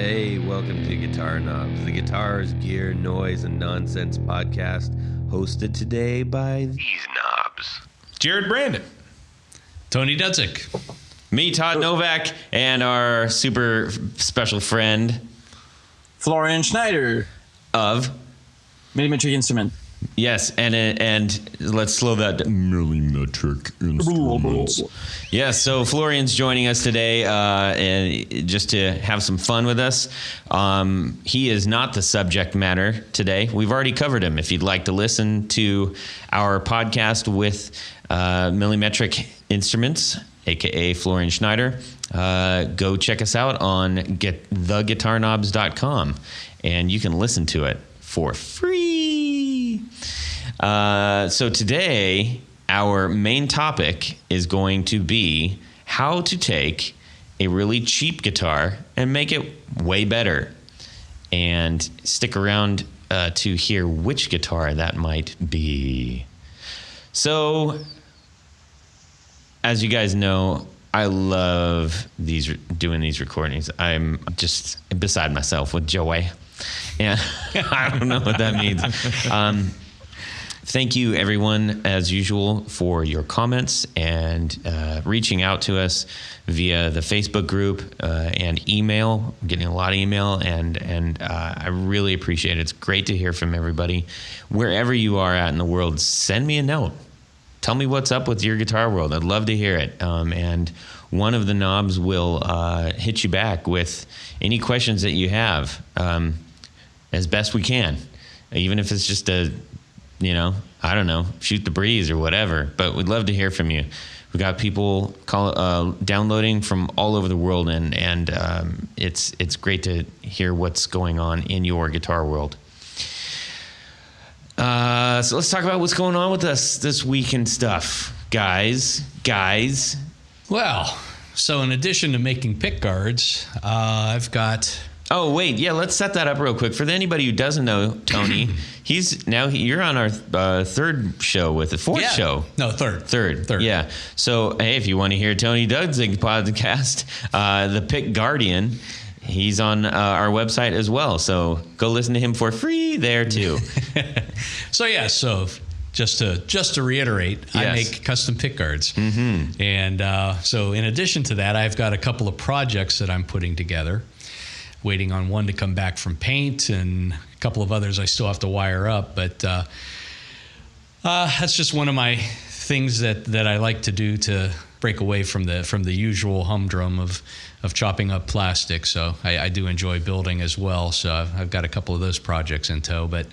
Hey, welcome to Guitar Knobs, the guitars, gear, noise, and nonsense podcast, hosted today by these knobs. Jared Brandon. Tony Dudzik. Me, Todd Novak, and our super special friend Florian Schneider of Millimetric instrument. Yes, and let's slow that down. Millimetric instruments. Yes, so Florian's joining us today, and just to have some fun with us. He is not the subject matter today. We've already covered him. If you'd like to listen to our podcast with Millimetric Instruments, aka Florian Schneider, go check us out on theguitarknobs.com, and you can listen to it for free. So today, our main topic is going to be how to take a really cheap guitar and make it way better. And stick around to hear which guitar that might be. So, as you guys know, I love doing these recordings. I'm just beside myself with joy. And I don't know what that means. Thank you, everyone, as usual, for your comments and reaching out to us via the Facebook group and email. I'm getting a lot of email, and I really appreciate it. It's great to hear from everybody. Wherever you are at in the world, send me a note. Tell me what's up with your guitar world. I'd love to hear it. And one of the knobs will hit you back with any questions that you have as best we can, even if it's just I don't know, shoot the breeze or whatever. But we'd love to hear from you. We've got people downloading from all over the world, and it's great to hear what's going on in your guitar world. So let's talk about what's going on with us this week and stuff, guys. Well, so in addition to making pick guards, I've got... Oh, wait. Yeah, let's set that up real quick. For anybody who doesn't know, Tony, you're on our third show with the fourth show. No, third. Yeah. So, hey, if you want to hear Tony Dudzik's podcast, the Pickguardian, he's on our website as well. So go listen to him for free there, too. So just to reiterate, yes. I make custom pick guards. Mm-hmm. And so in addition to that, I've got a couple of projects that I'm putting together. Waiting on one to come back from paint, and a couple of others I still have to wire up. But that's just one of my things that I like to do to break away from the usual humdrum of chopping up plastic. So I do enjoy building as well. So I've got a couple of those projects in tow. But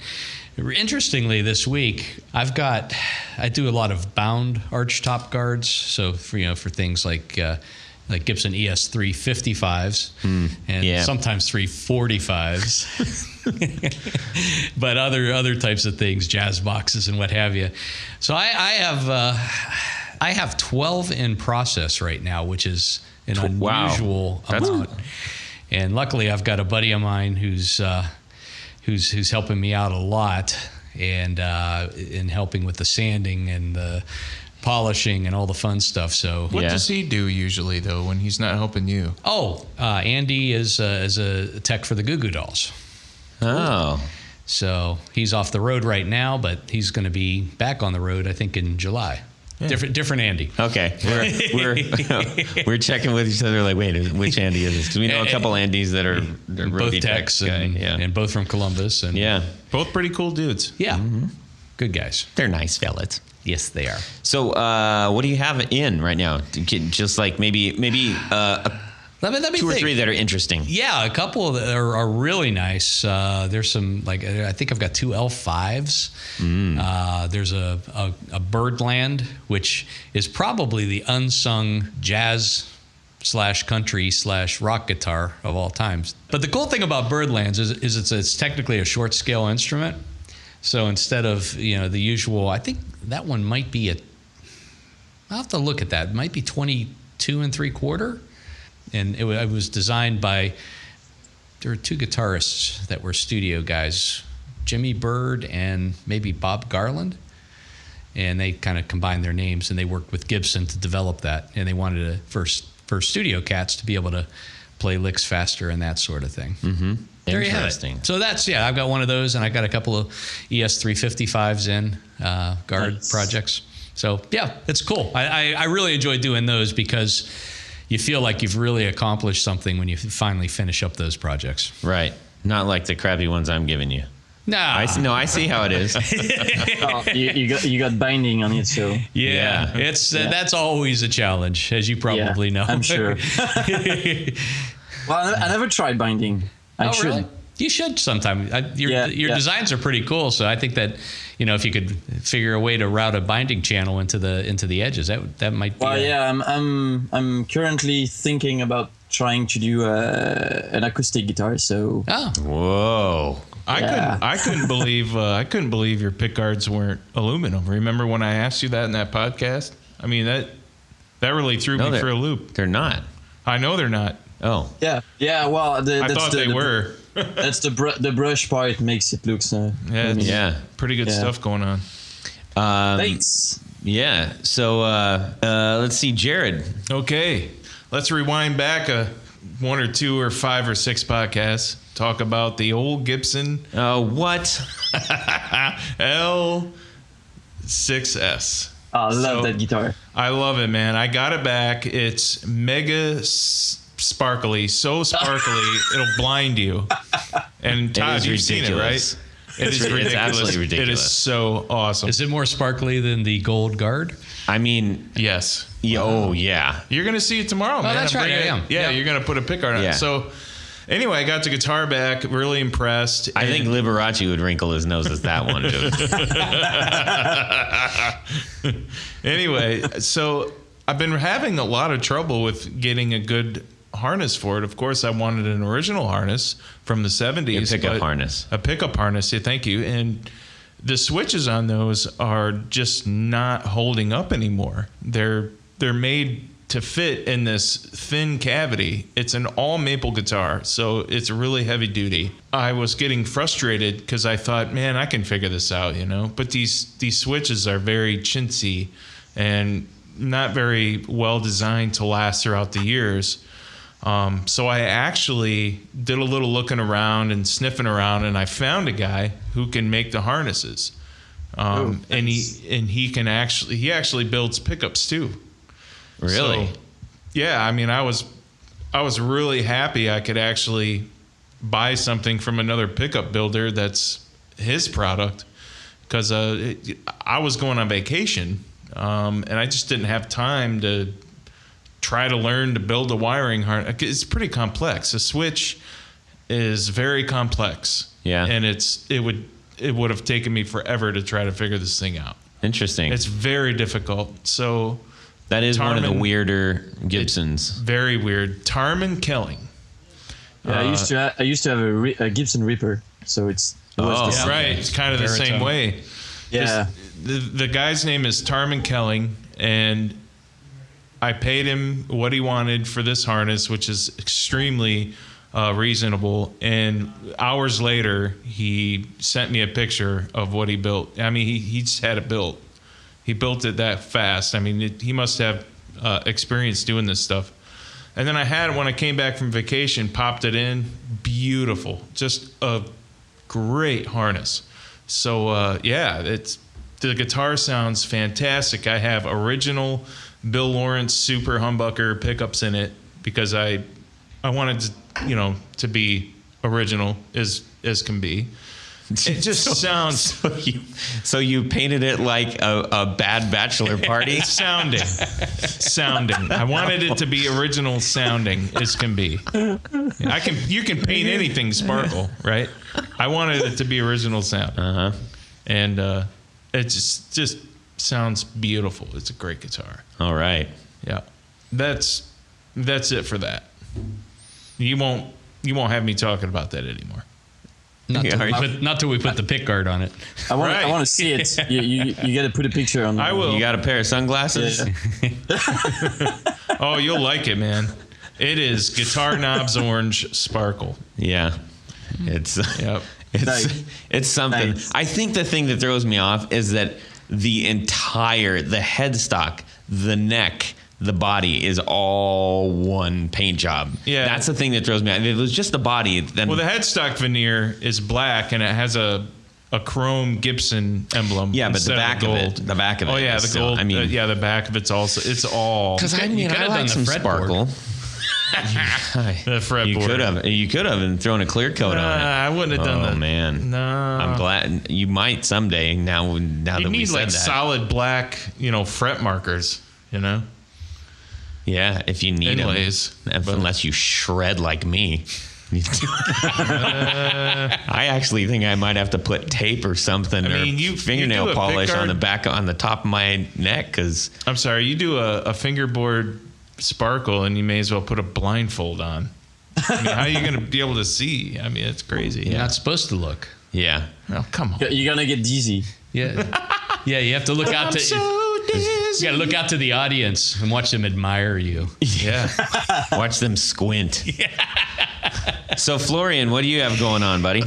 interestingly, this week I do a lot of bound arch top guards. So for things like Gibson ES 355s and sometimes 345s, but other types of things, jazz boxes and what have you. So I have 12 in process right now, which is an unusual amount. And luckily, I've got a buddy of mine who's helping me out a lot and in helping with the sanding and the polishing and all the fun stuff. So what does he do usually, though, when he's not helping you? Andy is a tech for the Goo Goo Dolls. Oh, so he's off the road right now, but he's going to be back on the road, I think, in July. Yeah. Different Andy. Okay, we're checking with each other. Like, wait, which Andy is this? Because we know a couple Andys that are both techs and both from Columbus, and both pretty cool dudes. Yeah, good guys. They're nice fellas. Yes, they are. So, what do you have in right now? Just like maybe let me two or three that are interesting. Yeah, a couple that are really nice. There's some, I think I've got two L5s. There's a Birdland, which is probably the unsung jazz / country / rock guitar of all times. But the cool thing about Birdlands is it's technically a short scale instrument. So instead of the usual, I think that one might be I'll have to look at that. It might be 22 3/4, and it was designed by. There were two guitarists that were studio guys, Jimmy Bird and maybe Bob Garland, and they kind of combined their names and they worked with Gibson to develop that, and they wanted for studio cats to be able to play licks faster and that sort of thing. Mm-hmm. There you have Interesting. it. So that's, I've got one of those, and I got a couple of ES355s in guard projects. So, yeah, it's cool. I really enjoy doing those because you feel like you've really accomplished something when you finally finish up those projects. Right. Not like the crappy ones I'm giving you. Nah. I see how it is. You got binding on it, so Yeah, it's that's always a challenge, as you probably know. I'm sure. Well, I never tried binding. I should. Really? You should sometime. Your designs are pretty cool, so I think that if you could figure a way to route a binding channel into the edges, that might be. Well, I'm currently thinking about trying to do an acoustic guitar. So. Oh. Whoa. I couldn't believe your pickguards weren't aluminum. Remember when I asked you that in that podcast? I mean that really threw me for a loop. They're not. I know they're not. Oh. Yeah. Well, I thought they were. That's the brush part makes it look so. Pretty good stuff going on. Thanks. Yeah. So let's see, Jared. Okay, let's rewind back 1 or 2 or 5 or 6 podcasts. Talk about the old Gibson. What? L6S. Oh, I love that guitar. I love it, man. I got it back. It's mega sparkly, so sparkly it'll blind you. And Todd, you've seen it, right? It is ridiculous. It's absolutely ridiculous. It is so awesome. Is it more sparkly than the gold guard? I mean, Yes. yeah, oh yeah. You're gonna see it tomorrow, man. That's right. I am. Yeah, you're gonna put a pickguard on Yeah. it. So anyway, I got the guitar back. Really impressed. I think Liberace would wrinkle his nose at that one. Anyway, so I've been having a lot of trouble with getting a good harness for it. Of course, I wanted an original harness from the 70s. A pickup harness. A pickup harness, yeah, thank you. And the switches on those are just not holding up anymore. They're made to fit in this thin cavity. It's an all maple guitar, so it's really heavy duty. I was getting frustrated because I thought, man, I can figure this out, But these switches are very chintzy and not very well designed to last throughout the years. So I actually did a little looking around and sniffing around, and I found a guy who can make the harnesses. And he actually builds pickups too. Really? So, yeah, I mean, I was really happy I could actually buy something from another pickup builder that's his product, because I was going on vacation, and I just didn't have time to try to learn to build a wiring harness. It's pretty complex. A switch is very complex. Yeah. And it would have taken me forever to try to figure this thing out. Interesting. It's very difficult. So that is one of the Tarman- weirder Gibsons. very weird. Tarman Kelling. Yeah, I used to have a Gibson Reaper, so it was the Right. It's kind of the same Baritone. way. Yeah. The guy's name is Tarman Kelling, and I paid him what he wanted for this harness, which is extremely reasonable. And hours later, he sent me a picture of what he built. I mean, he just had it built. He built it that fast. I mean, he must have experience doing this stuff. And then I had it when I came back from vacation, popped it in. Beautiful. Just a great harness. So, the guitar sounds fantastic. I have original Bill Lawrence super humbucker pickups in it because I wanted to, to be original as can be. It just sounds So you painted it like a bad bachelor party? sounding. I wanted it to be original sounding as can be. You can paint anything sparkle, right? I wanted it to be original sound. Uh-huh. And it just sounds beautiful. It's a great guitar. All right. Yeah. That's it for that. You won't have me talking about that anymore. Not Yeah, till we put the pick guard on it. I want Right. to see it. You got to put a picture on. I will. You got a pair of sunglasses? Yeah. Oh, you'll like it, man. It is Guitar Knobs Orange Sparkle. Yeah. It's Yep. Nice. it's something. Nice. I think the thing that throws me off is that the headstock, the neck, the body is all one paint job. Yeah. That's the thing that throws me out. If it was just the body, then Well, the headstock veneer is black and it has a chrome Gibson emblem. yeah, but the instead back of of gold. it, the back of it. Oh yeah, is the still- gold. I mean, yeah, the back of it's also. It's all. because I You mean, could I have like done some the fretboard. sparkle. the fretboard. You could have, and thrown a clear coat on it. I wouldn't have done that. Oh man, No. I'm glad you might someday. Now You that we need said like that, solid black, fret markers. yeah, if you need them, Inlays. unless you shred like me. I actually think I might have to put tape or something, you fingernail do a polish on Pickguard- on the top of my neck, because I'm sorry, you do a fingerboard sparkle and you may as well put a blindfold on. I mean, how are you going to be able to see? I mean, it's crazy. You're not supposed to look. yeah. Oh, come on. You're gonna get dizzy. Yeah. Yeah, you have to look out to you got to look out to the audience and watch them admire you. Yeah. Watch them squint. So Florian, what do you have going on, buddy?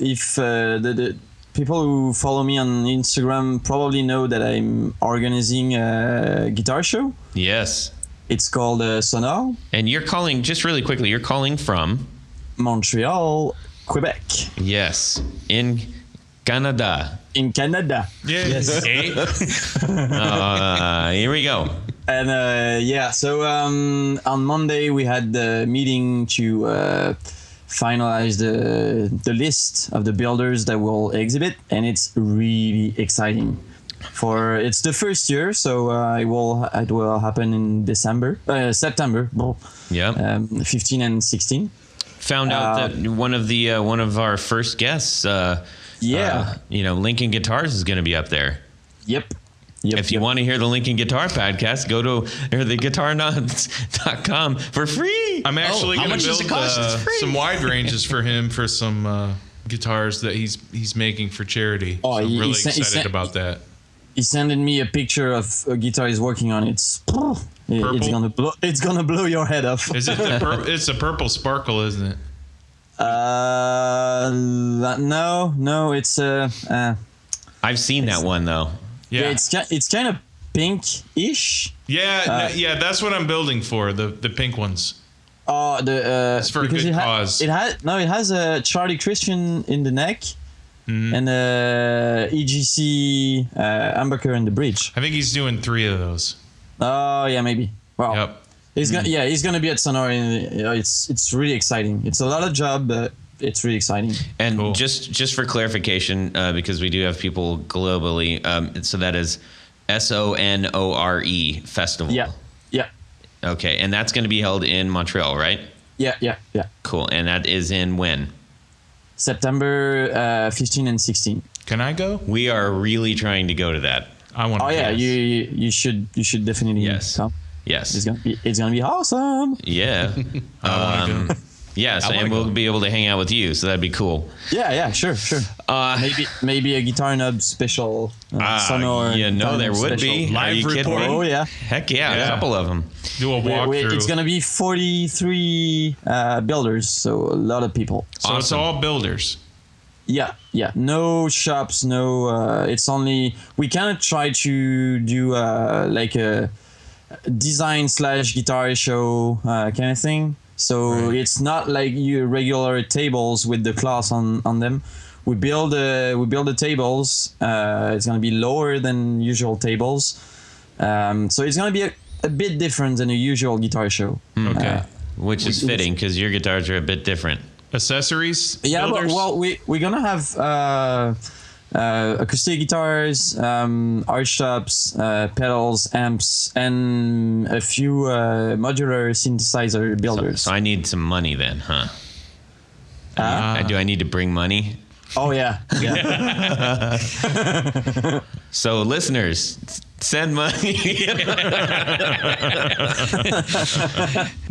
If the people who follow me on Instagram probably know that I'm organizing a guitar show. Yes. It's called Sonor, And you're calling, just really quickly, you're calling from Montreal, Quebec, yes, in Canada. in Canada. Yes. Here we go. And so on Monday we had the meeting to finalize the list of the builders that will exhibit, and it's really exciting. It's the first year, so it will happen in September, Yeah. 15 and 16. Found out that one of our first guests, Lincoln Guitars is going to be up there. Yep. If you want to hear the Lincoln Guitar podcast, go to theguitarnuts.com for free. I'm actually how going to much does it build cost? It's free. some wide ranges for him for some guitars that he's making for charity. Oh, So I'm he really sent- he excited sent- about that. He sent me a picture of a guitar he's working on. It's gonna blow your head off. Is it it's a purple sparkle, isn't it? No, it's I've seen that one though. Yeah. it's kind of pink-ish. Yeah, that's what I'm building for, the pink ones. It's for a good cause. It has a Charlie Christian in the neck, and EGC humbucker in the bridge. I think he's doing 3 of those. Oh yeah, maybe. Well, Yep. he's gonna be at Sonor. It's really exciting. It's a lot of job, but it's really exciting. And Cool. just for clarification, because we do have people globally, so that is SONORE Festival. Yeah. Okay, and that's going to be held in Montreal, right? Yeah. Cool. And that is in when? September 15 and 16. Can I go? We are really trying to go to that. I want to. Oh yeah, you should definitely Yes. come. Yes. It's gonna be awesome. Yeah. I want to go. Yes, I wanna and we'll go. be able to hang out with you, so that'd be cool. Yeah, sure. Maybe a guitar nub special. Sonor guitar there nub would special. be. Are you kidding report. me? Oh yeah. Heck yeah, a Yeah. couple of them. Do a walkthrough. It's gonna be 43 builders, so a lot of people. So it's Awesome. all builders. Yeah. No shops, no. It's only we kind of try to do like a design/guitar show kind of thing. So it's not like your regular tables with the cloth on them. We build the tables. It's gonna be lower than usual tables. So it's gonna be a bit different than a usual guitar show. Okay. Which is fitting because your guitars are a bit different. Accessories? Yeah, builders? we're gonna have acoustic guitars, arch tops, pedals, amps, and a few modular synthesizer builders. So I need some money then, huh? Huh? Do I need to bring money? Oh yeah. So listeners, send money.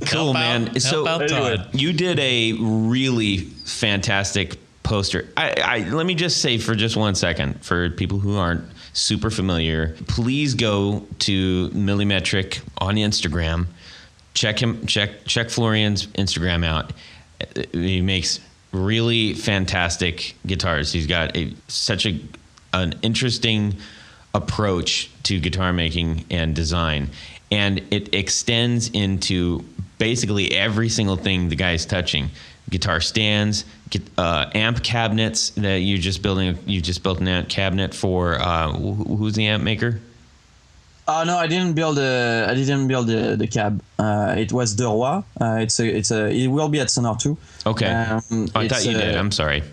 Cool, man. So Help out Todd. you did a really fantastic poster. I let me just say for just 1 second, for people who aren't super familiar, please go to Millimetric on Instagram. Check Florian's Instagram out. He makes really fantastic guitars. He's got such an interesting approach to guitar making and design, and it extends into basically every single thing the guy's touching. Guitar stands, amp cabinets that you just built an amp cabinet for. Who's the amp maker? No, I didn't build the cab. It was De Roy. It will be at Sonor too. Okay. I thought you did. I'm sorry.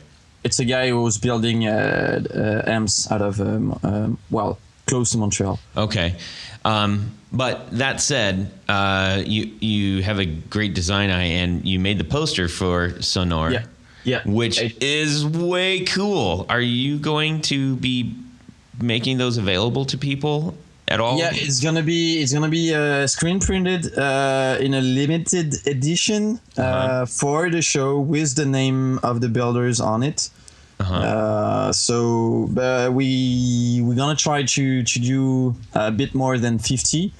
It's a guy who's building amps out of close to Montreal. Okay. But that said, you have a great design eye, and you made the poster for Sonor. Yeah. Which is way cool. Are you going to be making those available to people at all? Yeah, it's gonna be screen printed in a limited edition for the show with the name of the builders on it. So we're gonna try to do a bit more than 50.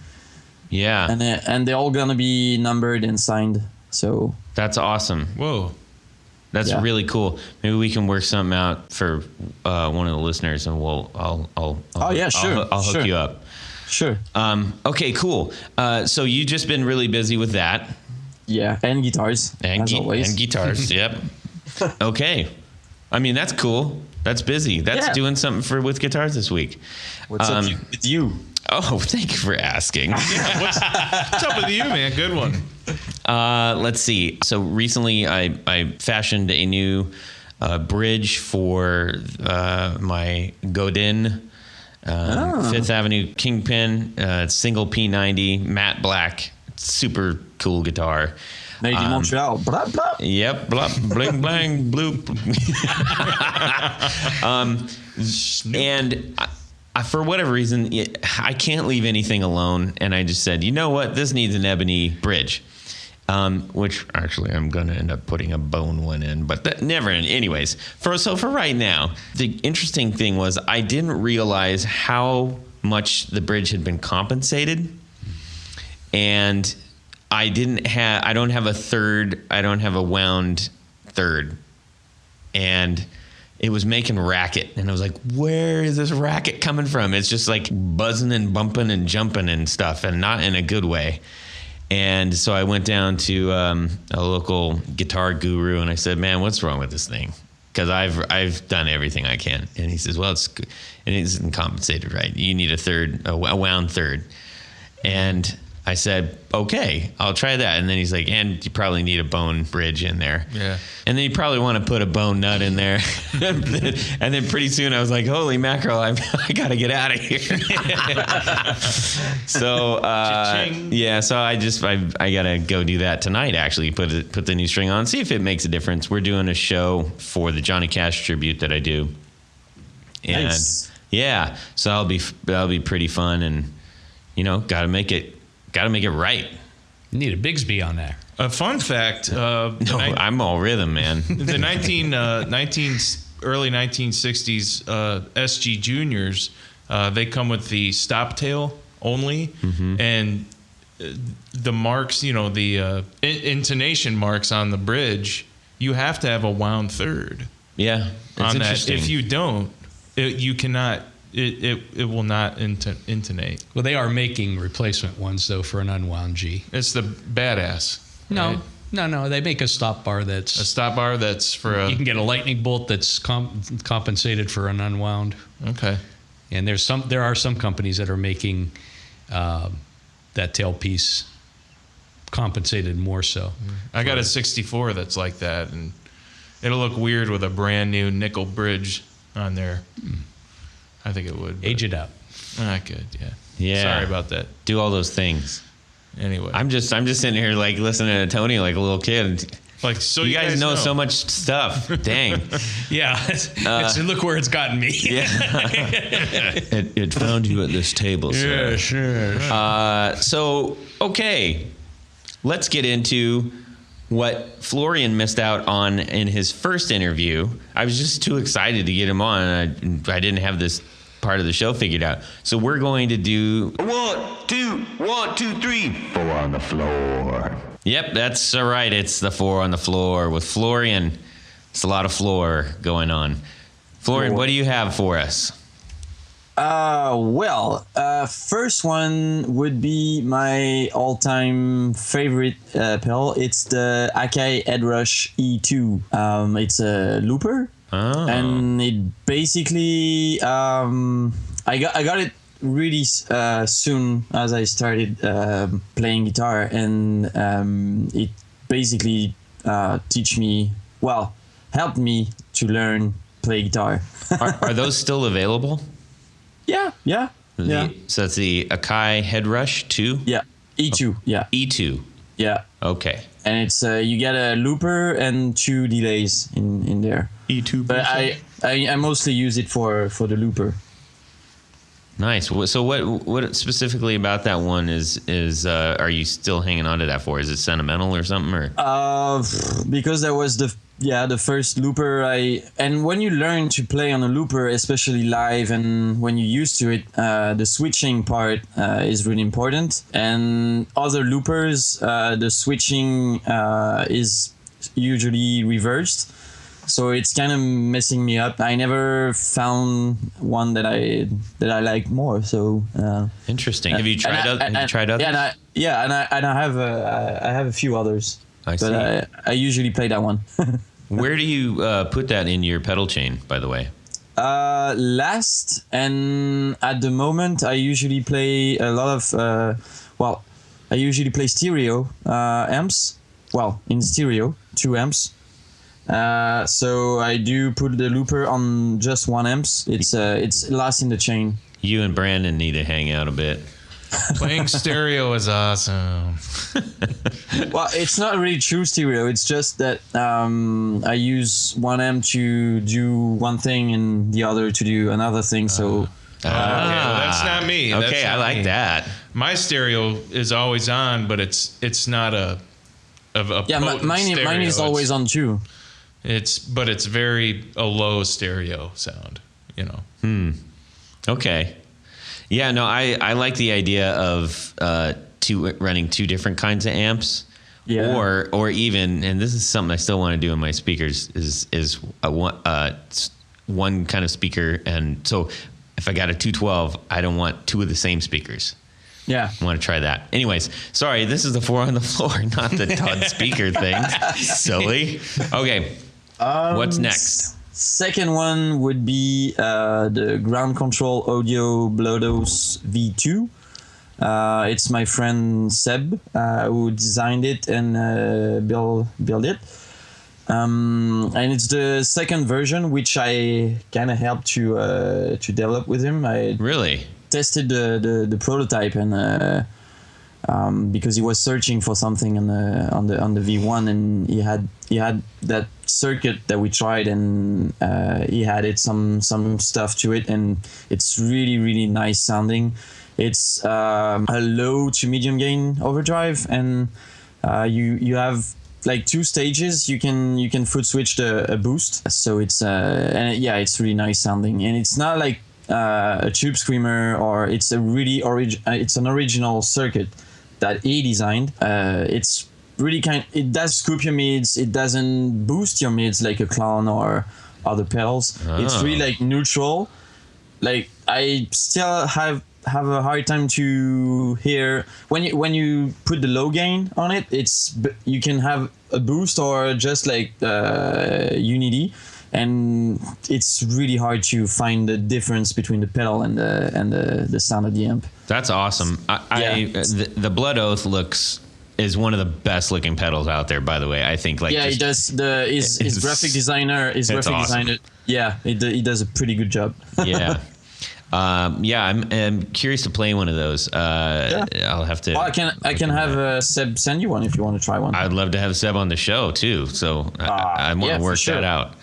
Yeah, and they're all gonna be numbered and signed. So that's awesome. Whoa. That's really cool. Maybe we can work something out for one of the listeners, and I'll hook you up. Sure. Okay, cool. So you've just been really busy with that. Yeah, and guitars, as always. And guitars. Yep. Okay. I mean, that's cool. That's busy. That's doing something with guitars this week. What's up with you? Oh, thank you for asking. Yeah, what's up with you, man? Good one. Let's see. So recently I fashioned a new bridge for my Godin Fifth Avenue Kingpin, single P90, matte black, super cool guitar. Made in Montreal. Blah, blah. Yep. Blah, bling, blang, bloop. And for whatever reason, I can't leave anything alone. And I just said, you know what? This needs an ebony bridge. Which actually I'm going to end up putting a bone one in, but that never. Anyways, for right now, the interesting thing was I didn't realize how much the bridge had been compensated, and I don't have a third. I don't have a wound third, and it was making racket, and I was like, where is this racket coming from? It's just like buzzing and bumping and jumping and stuff, and not in a good way. And so I went down to a local guitar guru, and I said, man, what's wrong with this thing? Because I've done everything I can. And he says, well, it's good. And it isn't compensated right. You need a wound third. And I said, okay, I'll try that. And then he's like, and you probably need a bone bridge in there. Yeah. And then you probably want to put a bone nut in there. And then pretty soon I was like, holy mackerel, I got to get out of here. So, so I got to go do that tonight, actually, put the new string on, see if it makes a difference. We're doing a show for the Johnny Cash tribute that I do. And Nice. Yeah, so that'll be pretty fun, and, got to make it right. You need a Bigsby on there. A fun fact. I'm all rhythm, man. The early 1960s SG Juniors, they come with the stop tail only, and the marks, the intonation marks on the bridge, you have to have a wound third. Yeah, on that. interesting. If you don't, you cannot. It will not intonate. Well, they are making replacement ones, though, for an unwound G. It's the badass. No, right? no. They make a stop bar that's... A stop bar that's for a... You can get a lightning bolt that's compensated for an unwound. Okay. And there are some companies that are making that tailpiece compensated more so. I got a 64 that's like that, and it'll look weird with a brand new nickel bridge on there. I think it would. Age it up. I could, yeah. Yeah. Sorry about that. Do all those things. Anyway, I'm just sitting here like listening to Tony like a little kid. like so you guys know so much stuff. Dang. Yeah. Look where it's gotten me. Yeah. it found you at this table, sir. Yeah, sure. So okay, let's get into what Florian missed out on in his first interview. I was just too excited to get him on, and I didn't have this part of the show figured out. So we're going to do 1, 2, 3, 4 on the floor. Yep, that's all right. It's the 4 on the floor with Florian. It's a lot of floor going on. Florian, what do you have for us? First one would be my all-time favorite pedal. It's the Akai Headrush E2. It's a looper, and it basically I got it really soon as I started playing guitar, and it basically helped me to learn play guitar. Are those still available? Yeah. So that's the Akai Headrush 2? Yeah, E2. Yeah, E2. yeah. Okay. And it's you get a looper and 2 delays in there. E2. But I mostly use it for the looper. Nice. So what specifically about that one is are you still hanging on to that for? Is it sentimental or something? Or Because that was the first looper and when you learn to play on a looper, especially live, and when you're used to it, the switching part is really important. And other loopers, the switching is usually reversed. So it's kind of messing me up. I never found one that I like more. So interesting. Have you tried others? Yeah, and I have a few others. I see. But I usually play that one. Where do you put that in your pedal chain, by the way? Last, and at the moment I usually play a lot of I usually play stereo amps. Well, in stereo, 2 amps. So I do put the looper on just 1 amps. It's last in the chain. You and Brandon need to hang out a bit. Playing stereo is awesome. Well, it's not really true stereo. It's just that I use 1 amp to do one thing and the other to do another thing. So okay, well, that's not me. Okay, I like that. My stereo is always on, but it's not a mine is always on too. It's very a low stereo sound, you know. Okay. Yeah, no, I like the idea of running 2 different kinds of amps. Yeah. Or even, and this is something I still want to do in my speakers, is one kind of speaker. And so if I got a 212, I don't want 2 of the same speakers. Yeah. I want to try that. Anyways, sorry, this is the 4 on the floor, not the Todd speaker thing. Silly. Okay. What's next? Second one would be the ground control audio Blodos V2. It's my friend Seb who designed it and built it. And it's the second version, which I kind of helped to develop with him. I really tested the prototype, and because he was searching for something on the V1, and he had that circuit that we tried, and he added some stuff to it, and it's really, really nice sounding. It's a low to medium gain overdrive, and you have like 2 stages. You can foot switch a boost, so it's it's really nice sounding, and it's not like a tube screamer, or it's a really it's an original circuit that he designed. It's really it does scoop your mids. It doesn't boost your mids like a clone or other pedals. It's really like neutral. Like I still have a hard time to hear when you put the low gain on it. You can have a boost or just like unity, and it's really hard to find the difference between the pedal and the sound of the amp. That's awesome. The Blood Oath is one of the best looking pedals out there, by the way. I think he does his graphic designer. Yeah, he does a pretty good job. Yeah. I'm curious to play one of those. I'll have to. Well, I can have Seb send you one if you want to try one. I'd love to have Seb on the show too. So I want to work that out.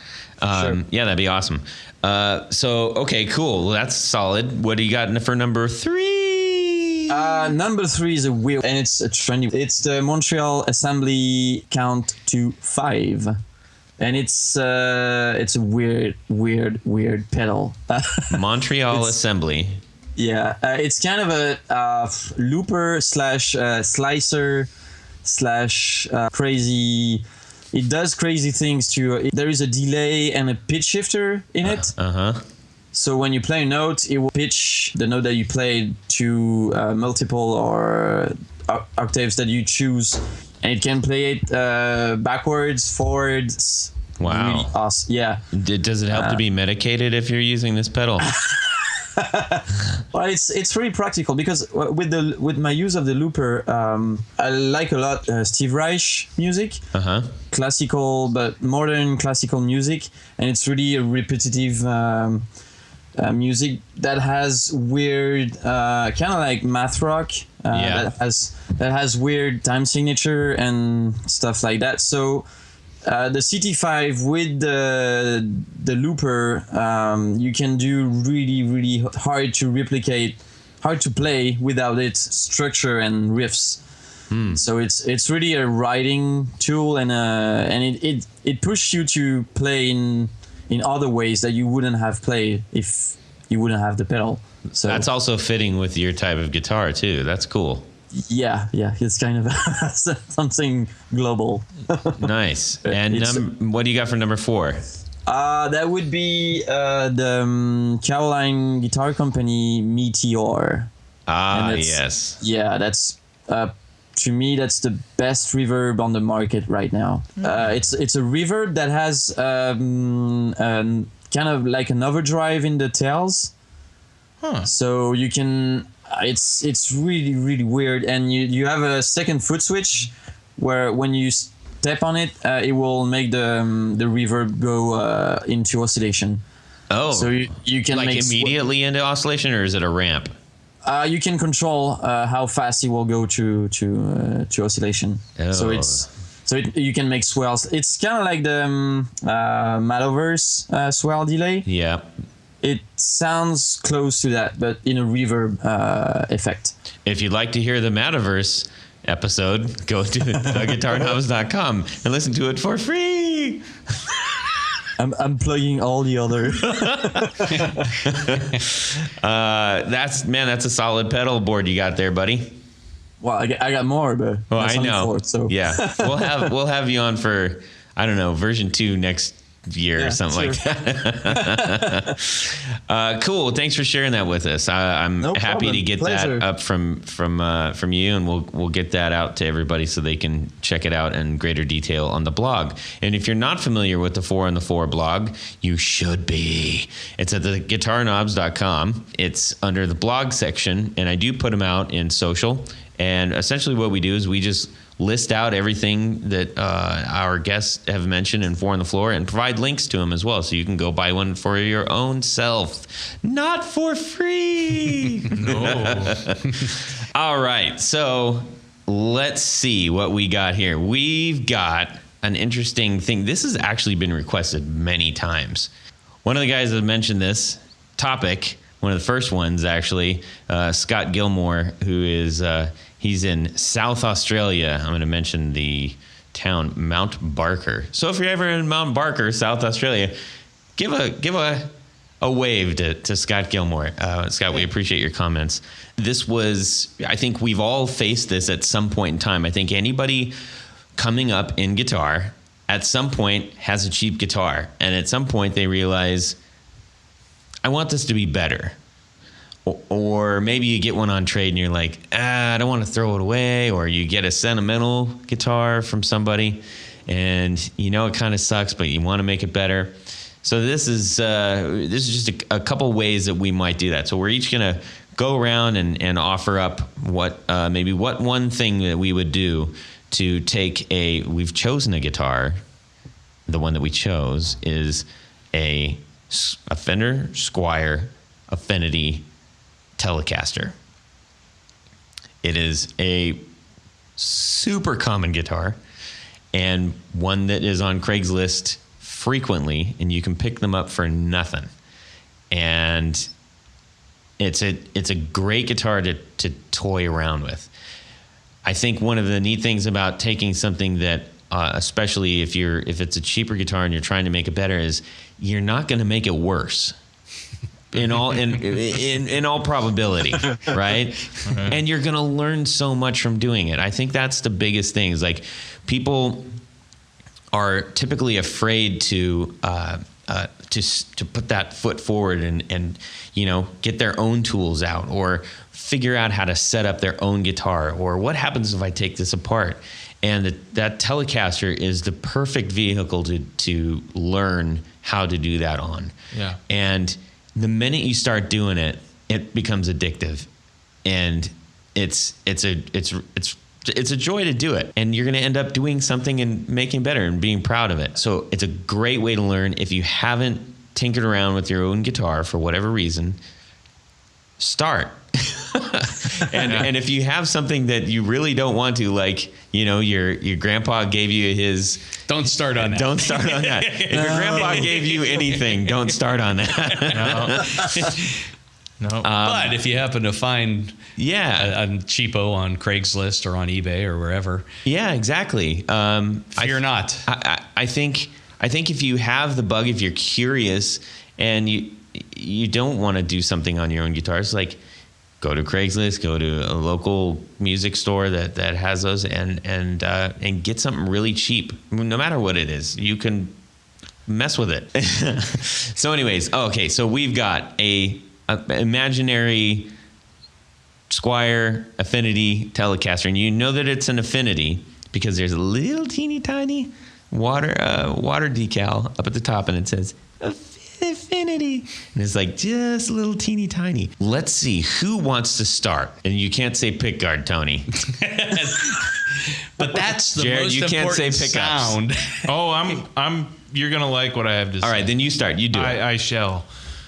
Sure. Yeah, that'd be awesome. Okay, cool. Well, that's solid. What do you got for number 3? Number 3 is a weird, and it's a trendy. It's the Montreal Assembly Count to 5. And it's a weird pedal. Montreal Assembly. Yeah, it's kind of a looper / slicer / crazy. It does crazy things to. There is a delay and a pitch shifter in it. So when you play a note, it will pitch the note that you played to multiple or octaves that you choose, and it can play it backwards, forwards. Wow. Really awesome. Yeah. Does it help to be medicated if you're using this pedal? Well, it's really practical because with my use of the looper, I like a lot Steve Reich music, classical but modern classical music, and it's really a repetitive music that has weird, kind of like math rock, that has weird time signature and stuff like that. So. The CT5 with the looper, you can do really hard to replicate, hard to play without its structure and riffs. So it's really a writing tool, and it pushes you to play in other ways that you wouldn't have played if you wouldn't have the pedal. So that's also fitting with your type of guitar too. That's cool. Yeah, it's kind of something global. Nice. And what do you got for number 4? That would be the Caroline Guitar Company Meteor. Yes. Yeah, that's to me that's the best reverb on the market right now. It's a reverb that has kind of like an overdrive in the tails. So you can. It's really weird, and you have a second foot switch where when you step on it, it will make the reverb go into oscillation. Oh, so you can like make immediately into oscillation, or is it a ramp? You can control how fast it will go to oscillation. Oh. So you can make swells. It's kind of like the Metaverse swell delay. Yeah. It sounds close to that, but in a reverb effect. If you'd like to hear the Metaverse episode, go to guitarknobs.com and listen to it for free. I'm plugging all the other. That's a solid pedal board you got there, buddy. Well, I got more, but I know. 4, so. Yeah, we'll have you on for, I don't know, version 2 next year or something like that. Cool. Thanks for sharing that with us. I'm happy to get that up from you, and we'll get that out to everybody so they can check it out in greater detail on the blog. And if you're not familiar with the 4 on the 4 blog, you should be. It's at the guitarknobs.com. It's under the blog section, and I do put them out in social. And essentially what we do is we just list out everything that our guests have mentioned in 4 on the Floor and provide links to them as well, so you can go buy one for your own self. Not for free. No. All right, so let's see what we got here. We've got an interesting thing. This has actually been requested many times. One of the guys that mentioned this topic, one of the first ones actually, Scott Gilmore, who is... he's in South Australia. I'm going to mention the town Mount Barker. So if you're ever in Mount Barker, South Australia, give a wave to Scott Gilmore. Scott, we appreciate your comments. This was, I think we've all faced this at some point in time. I think anybody coming up in guitar at some point has a cheap guitar, and at some point they realize, I want this to be better. Or maybe you get one on trade and you're like, I don't want to throw it away. Or you get a sentimental guitar from somebody and you know it kind of sucks, but you want to make it better. So this is just a couple ways that we might do that. So we're each going to go around and offer up what one thing that we would do to take we've chosen a guitar. The one that we chose is a Fender Squier Affinity Telecaster. It is a super common guitar and one that is on Craigslist frequently, and you can pick them up for nothing. And it's a great guitar to toy around with. I think one of the neat things about taking something that especially if it's a cheaper guitar and you're trying to make it better, is you're not going to make it worse. In all probability, right? And you're going to learn so much from doing it. I think that's the biggest thing. Is like people are typically afraid to to put that foot forward and get their own tools out, or figure out how to set up their own guitar, or what happens if I take this apart. And that Telecaster is the perfect vehicle to learn how to do that on. Yeah. And the minute you start doing it, it becomes addictive, and it's a joy to do it. And you're going to end up doing something and making better and being proud of it. So it's a great way to learn. If you haven't tinkered around with your own guitar for whatever reason, start. and if you have something that you really don't want to, like, your grandpa gave you his... Don't start on that. Don't start on that. If your grandpa gave you anything, don't start on that. No. But if you happen to find a cheapo on Craigslist or on eBay or wherever... Yeah, exactly. Fear not. I think if you have the bug, if you're curious and you don't want to do something on your own guitars, like... Go to Craigslist, go to a local music store that has those, and get something really cheap. No matter what it is, you can mess with it. So, anyways, okay. So we've got a imaginary Squier Affinity Telecaster, and you know that it's an Affinity because there's a little teeny tiny water decal up at the top, and it says Affinity, and it's like just a little teeny tiny. Let's see who wants to start. And you can't say pickguard, Tony. But that's the Jared, most you important can't say pickups. sound. I'm you're gonna like what I have to say. All right, then you start. You do it. I shall.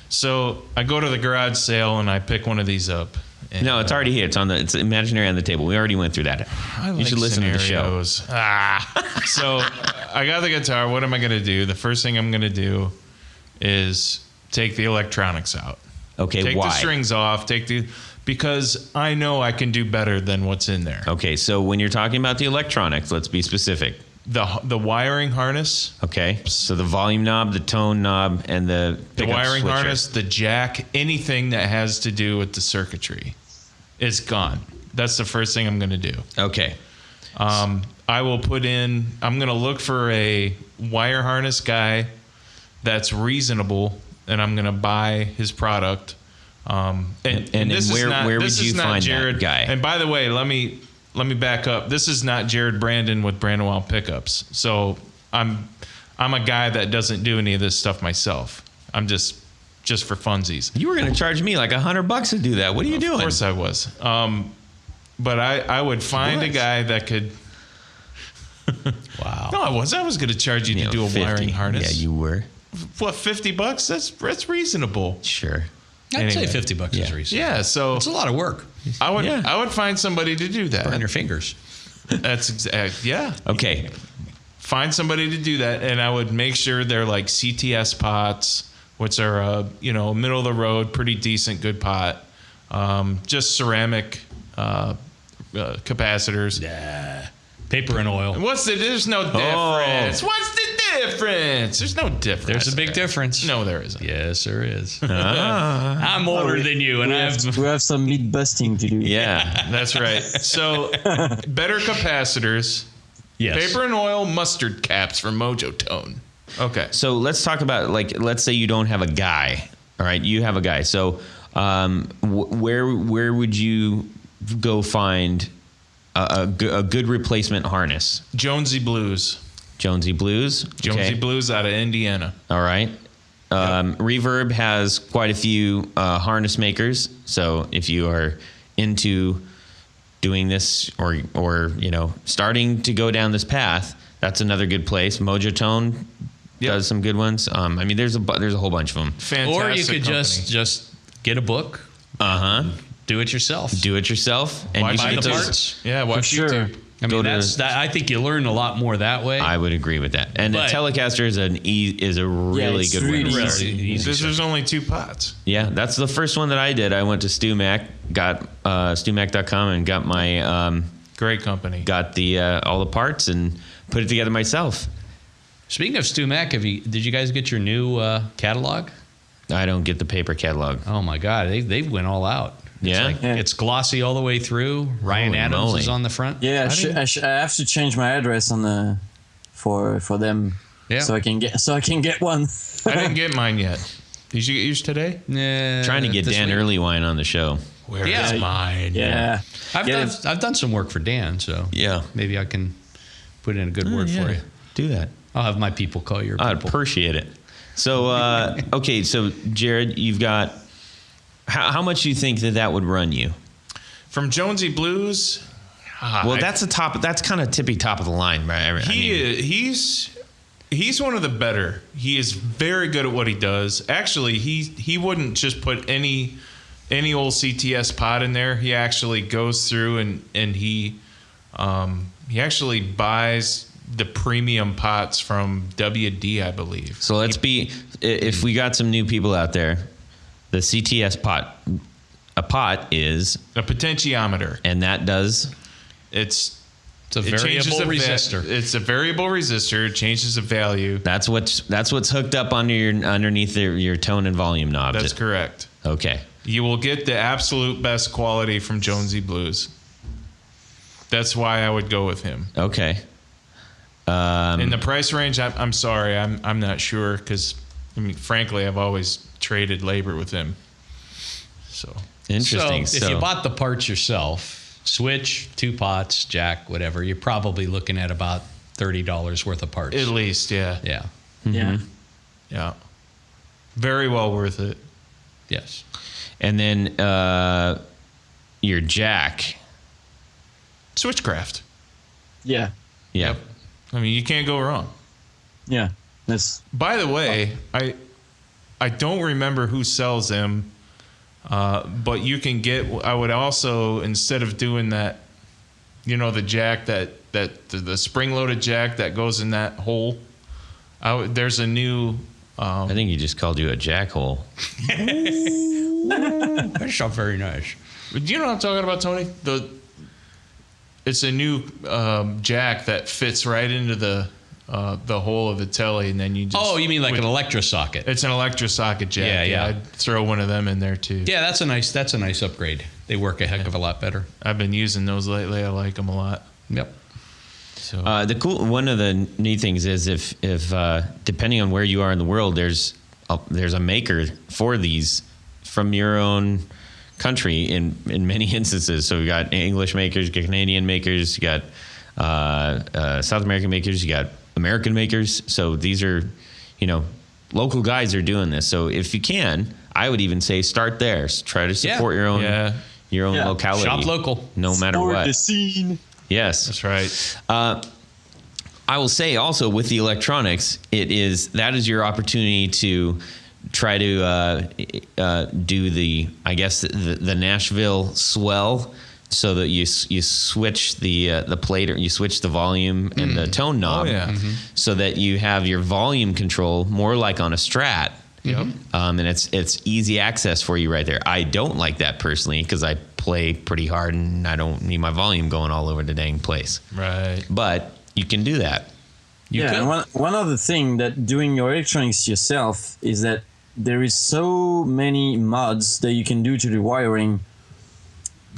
So I go to the garage sale and I pick one of these up. And, No, it's already here. It's imaginary on the table. We already went through that. You should listen to the show. So I got the guitar. What am I gonna do? The first thing I'm gonna do is take the electronics out. Okay, take why? the strings off. Because I know I can do better than what's in there. Okay, so when you're talking about the electronics, let's be specific. The wiring harness. Okay, so the volume knob, the tone knob, and the pickup wiring switcher. harness, the jack, anything that has to do with the circuitry is gone. That's the first thing I'm going to do. Okay. I will I'm going to look for a wire harness guy that's reasonable, and I'm going to buy his product. And this is not, where this would is you not find Jared, that guy? And by the way, let me back up. This is not Jared Brandon with Brandon Wild Pickups. So I'm a guy that doesn't do any of this stuff myself. I'm just for funsies. You were going to charge me like $100 to do that. What are you doing? Of course I was. But I would find a guy that could. Wow. No, I was going to charge you to do a 50. wiring harness. Yeah, you were. What, $50? That's reasonable. Sure. I'd say Anyway. $50 is reasonable. Yeah, so It's a lot of work. I would find somebody to do that. Burn your fingers. That's exact. Yeah. Okay. Find somebody to do that, and I would make sure they're like CTS pots, which are middle of the road, pretty decent, good pot. Just ceramic capacitors. Yeah. Paper and oil. There's no difference. What's the difference? There's no difference. There's a big difference. No, there isn't. Yes, there is. I'm older than you, and we I have some meat busting to do. Yeah. That's right. So, better capacitors. yes. Paper and oil mustard caps from Mojo Tone. Okay. So let's talk about, like, let's say you don't have a guy. All right, you have a guy. So where would you go find a good replacement harness? Jonesy Blues. Jonesy Blues. Jonesy Blues out of Indiana. All right. Reverb has quite a few harness makers. So if you are into doing this or starting to go down this path, that's another good place. Mojo Tone does some good ones. There's a whole bunch of them. Fantastic. Or you could company. just get a book. Do it yourself. Do it yourself, and Watch you Buy should the get those- parts. Yeah, watch For sure. YouTube. I Go mean, to- I think you learn a lot more that way. I would agree with that. And But- the Telecaster is a really it's good really one. Really easy. There's only 2 pots. Yeah, that's the first one that I did. I went to StuMac, got StuMac.com, and got my Great company. got the all the parts and put it together myself. Speaking of Stu Mac, did you guys get your new catalog? I don't get the paper catalog. Oh my God, they went all out. Yeah? It's glossy all the way through. Ryan Holy Adams moly. is on the front. Yeah, I have to change my address on the for them. Yeah. so I can get one. I didn't get mine yet. Did you get yours today? Nah, Trying to get this Dan week. Earlywine on the show. Where is Yeah. mine? Yeah. I've done some work for Dan, so Yeah. maybe I can put in a good word for you. Do that. I'll have my people call your I'd people. appreciate it. So, okay, so Jared, you've got how much do you think that would run you? From Jonesy Blues. Well, that's the top. That's kind of tippy top of the line, right? He's one of the better. He is very good at what he does. Actually, he wouldn't just put any old CTS pot in there. He actually goes through and he actually buys the premium pots from WD, I believe. So if we got some new people out there, the CTS pot, a pot is A potentiometer. and that does. It's a variable resistor. It's a variable resistor. It changes the value. That's what's hooked up underneath your tone and volume knob. That's correct. Okay. You will get the absolute best quality from Jonesy Blues. That's why I would go with him. Okay. In the price range, I'm sorry, I'm not sure because, I mean, frankly, I've always traded labor with him. So Interesting. So if you bought the parts yourself, switch, 2 pots, jack, whatever, you're probably looking at about $30 worth of parts. at least, yeah, Yeah. Yeah. yeah, very well worth it. Yes. and then your jack. Switchcraft. Yeah. Yeah. Yep. I mean, you can't go wrong. Yeah. That's By the way, I don't remember who sells them, but you can get. I would also, instead of doing that, the jack that the spring-loaded jack that goes in that hole. There's a new. I think he just called you a jackhole. That's not very nice. Do you know what I'm talking about, Tony? It's a new jack that fits right into the hole of the telly, and then you just. Oh, you mean like an electrosocket? It's an electrosocket jack. Yeah. I'd throw one of them in there too. Yeah, that's a nice upgrade. They work a heck of a lot better. I've been using those lately. I like them a lot. Yep. So One of the neat things is if depending on where you are in the world, there's a maker for these from your own country in many instances. So we got English makers, you got Canadian makers, you got South American makers, you got American makers. So these are, local guys are doing this. So if you can, I would even say start there. Try to support your own locality. Shop local. No matter for what. the scene. Yes. that's right. I will say also with the electronics, that is your opportunity to try to do the Nashville swell, so that you switch the plate, or you switch the volume and the tone knob, so that you have your volume control more like on a Strat. Yep. And it's easy access for you right there. I don't like that personally because I play pretty hard and I don't need my volume going all over the dang place. Right. But you can do that. And one other thing that doing your electronics yourself is that there is so many mods that you can do to the wiring.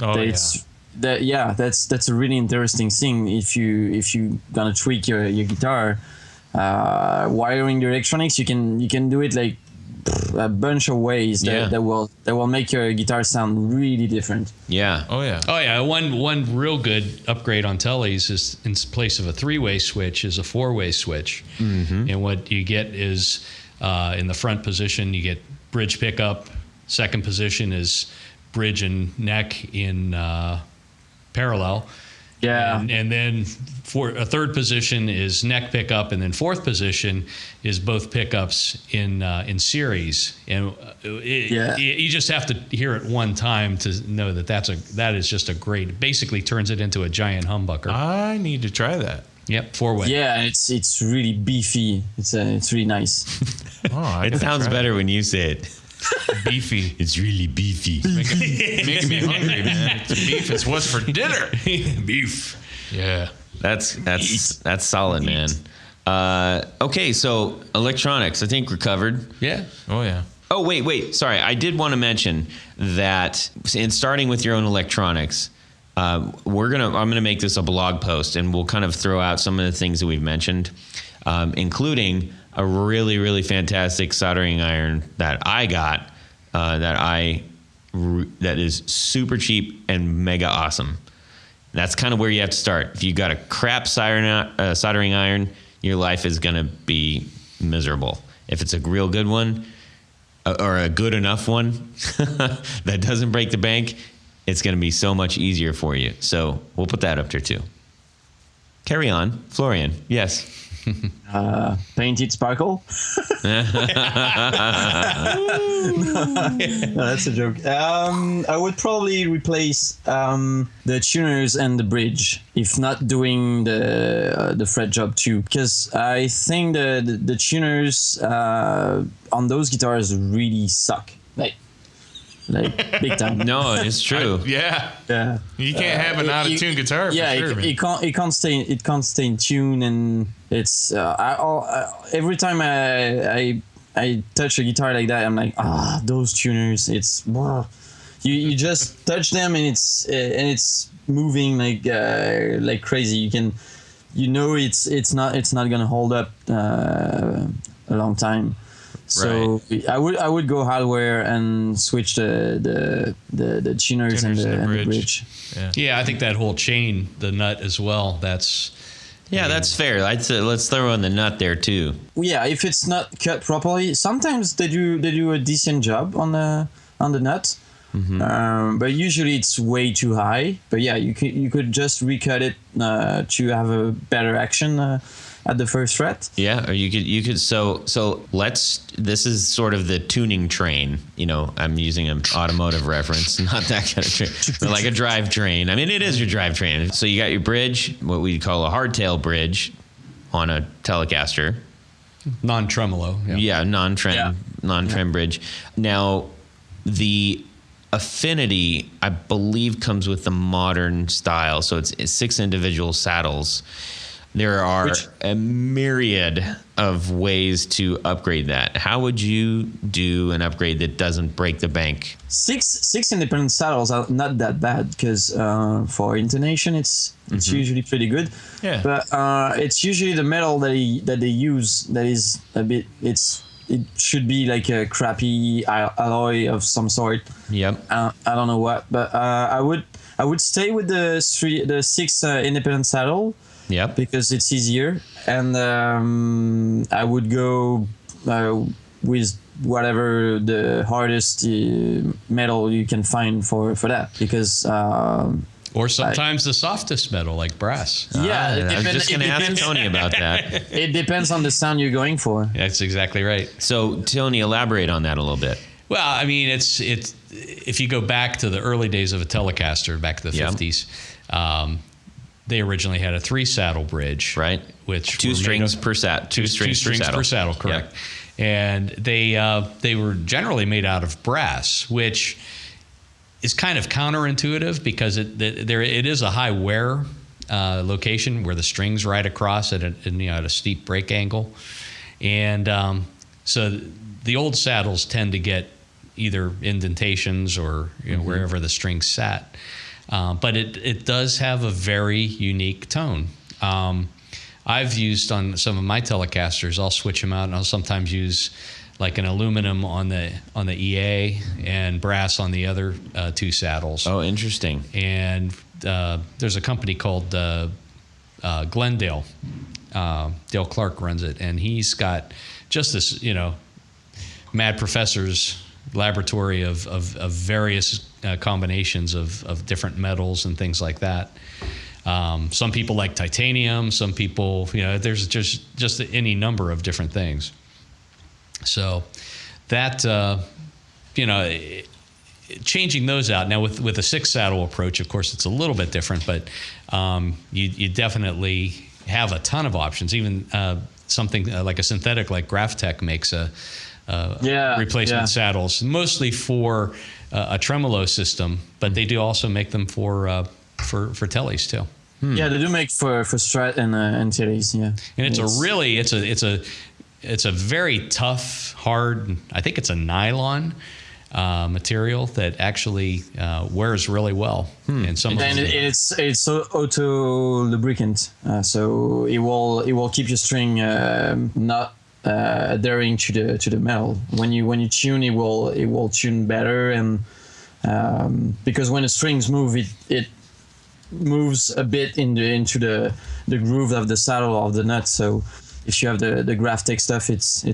Oh, That's a really interesting thing. If you gonna tweak your guitar, wiring your electronics, you can do it like a bunch of ways that will make your guitar sound really different. Yeah. Oh yeah. Oh yeah, one real good upgrade on tellies is in place of a 3-way switch is a 4-way switch, and what you get is in the front position you get bridge pickup. Second position is bridge and neck in parallel. Yeah. And then for a third position is neck pickup, and then fourth position is both pickups in series. And you just have to hear it one time to know that is just a great. Basically, turns it into a giant humbucker. I need to try that. Yep, 4-way. Yeah, it's really beefy. It's really nice. Oh, It sounds better when you say it. beefy. It's really beefy. Making me hungry, man. It's beef is what's for dinner. Beef. Yeah. That's solid, man. Okay, so electronics, I think we're covered. Yeah. Oh yeah. Oh, wait. Sorry. I did want to mention that in starting with your own electronics, I'm going to make this a blog post, and we'll kind of throw out some of the things that we've mentioned. including a really, really fantastic soldering iron that I got that is super cheap and mega awesome. That's kind of where you have to start. If you got a crap soldering iron, your life is going to be miserable. If it's a real good one, or a good enough one that doesn't break the bank, it's going to be so much easier for you. So we'll put that up there too. Carry on. Florian, yes. Painted sparkle. No, that's a joke. I would probably replace the tuners and the bridge, if not doing the fret job too, because I think the tuners on those guitars really suck. Like big time. No, it's true. Yeah. You can't have an out of tune guitar. Yeah, for sure, it can't stay in tune, and it's every time I touch a guitar like that, I'm like, those tuners. It's you just touch them and it's moving like crazy. It's not gonna hold up a long time. So right. I would go hardware and switch the tuners and the bridge. Yeah, I think that whole chain, the nut as well. That's fair. I'd say let's throw in the nut there too. Yeah, if it's not cut properly, sometimes they do a decent job on the nut. Mm-hmm. But usually it's way too high. But yeah, you could just recut it to have a better action at the first fret. Yeah, or you could so this is sort of the tuning train. I'm using an automotive reference, not that kind of train, but like a drive train. I mean, it is your drive train. So you got your bridge, what we call a hardtail bridge on a Telecaster. Non-tremolo. Yeah, non-trem bridge. Now, the Affinity, I believe, comes with the modern style. So it's 6 individual saddles. There are a myriad of ways to upgrade that. How would you do an upgrade that doesn't break the bank? 6 independent saddles are not that bad because for intonation, it's usually pretty good. Yeah. But it's usually the metal that they use that is a bit. It should be like a crappy alloy of some sort. Yep. I don't know what, but I would stay with the 6 independent saddle. Yep. Because it's easier, and I would go with whatever the hardest metal you can find for that, because or sometimes the softest metal like brass. I was just going to ask Tony about that. It depends on the sound you're going for. That's exactly right. So Tony, elaborate on that a little bit. Well, I mean, it's if you go back to the early days of a Telecaster, back to the 50s. They originally had a 3 saddle bridge, right? Which two strings per strings per saddle, correct? Yep. And they were generally made out of brass, which is kind of counterintuitive because it is a high wear location where the strings ride across at a steep break angle, and so the old saddles tend to get either indentations or wherever the strings sat. But it does have a very unique tone. I've used on some of my Telecasters, I'll switch them out, and I'll sometimes use like an aluminum on the EA and brass on the other 2 saddles. Oh, interesting. And there's a company called Glendale. Dale Clark runs it, and he's got just this, mad professor's laboratory of various combinations of different metals and things like that. Some people like titanium. Some people, there's just any number of different things. So that, changing those out now with a 6 saddle approach, of course, it's a little bit different, but you definitely have a ton of options. Even something like a synthetic like Graphtec makes replacement saddles, mostly for a tremolo system, but they do also make them for tellies too. Yeah, they do make for Strat and tellies. Yeah, and it's a very tough, hard. I think it's a nylon material that actually wears really well. And some And it's so auto lubricant, so it will keep your string not adhering to the metal. When you tune, it will tune better, and because when the strings move, it moves a bit into the groove of the saddle of the nut. So if you have the Graphtec stuff, it's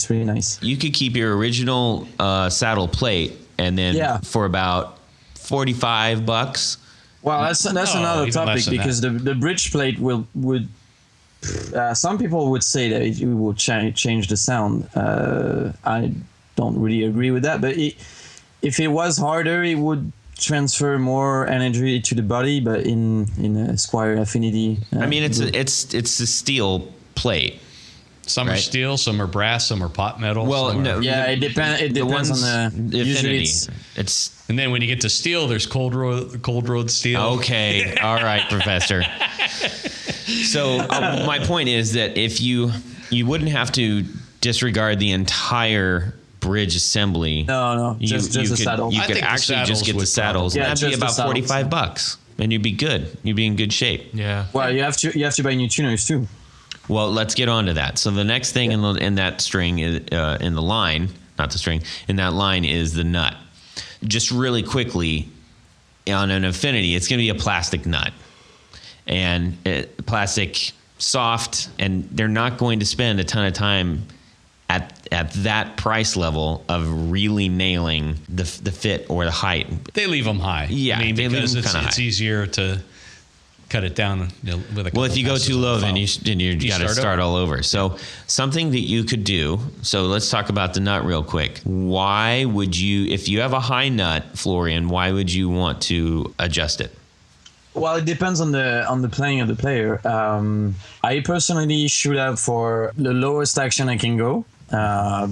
really nice. You could keep your original saddle plate, and then for about $45. Well, that's another topic, because the bridge plate would some people would say that it will change the sound. I don't really agree with that, but if it was harder, it would transfer more energy to the body. But in a Squire Affinity, I mean, it's a steel plate. Some are steel, some are brass, some are pot metal. Well, it depends on the Affinity. It's and then when you get to steel, there's cold road steel. Okay, all right, Professor. So my point is that if you wouldn't have to disregard the entire bridge assembly. No, just the saddles. You could actually just get the saddles. Yeah, that'd be about $45, and you'd be good. You'd be in good shape. Yeah. Well, you have to buy new tuners too. Well, let's get on to that. So the next thing in that string is in the line, not the string, in that line is the nut. Just really quickly, on an Affinity, it's going to be a plastic nut, and plastic soft, and they're not going to spend a ton of time at that price level of really nailing the fit or the height. They leave them high. Yeah, I mean, they leave because them kinda it's high. easier to cut it down with a Well, if you go too low, then you got to start all over. So something that you could do. So let's talk about the nut real quick. Why would you, if you have a high nut, Florian, why would you want to adjust it? Well, it depends on the playing of the player. I personally shoot out for the lowest action I can go,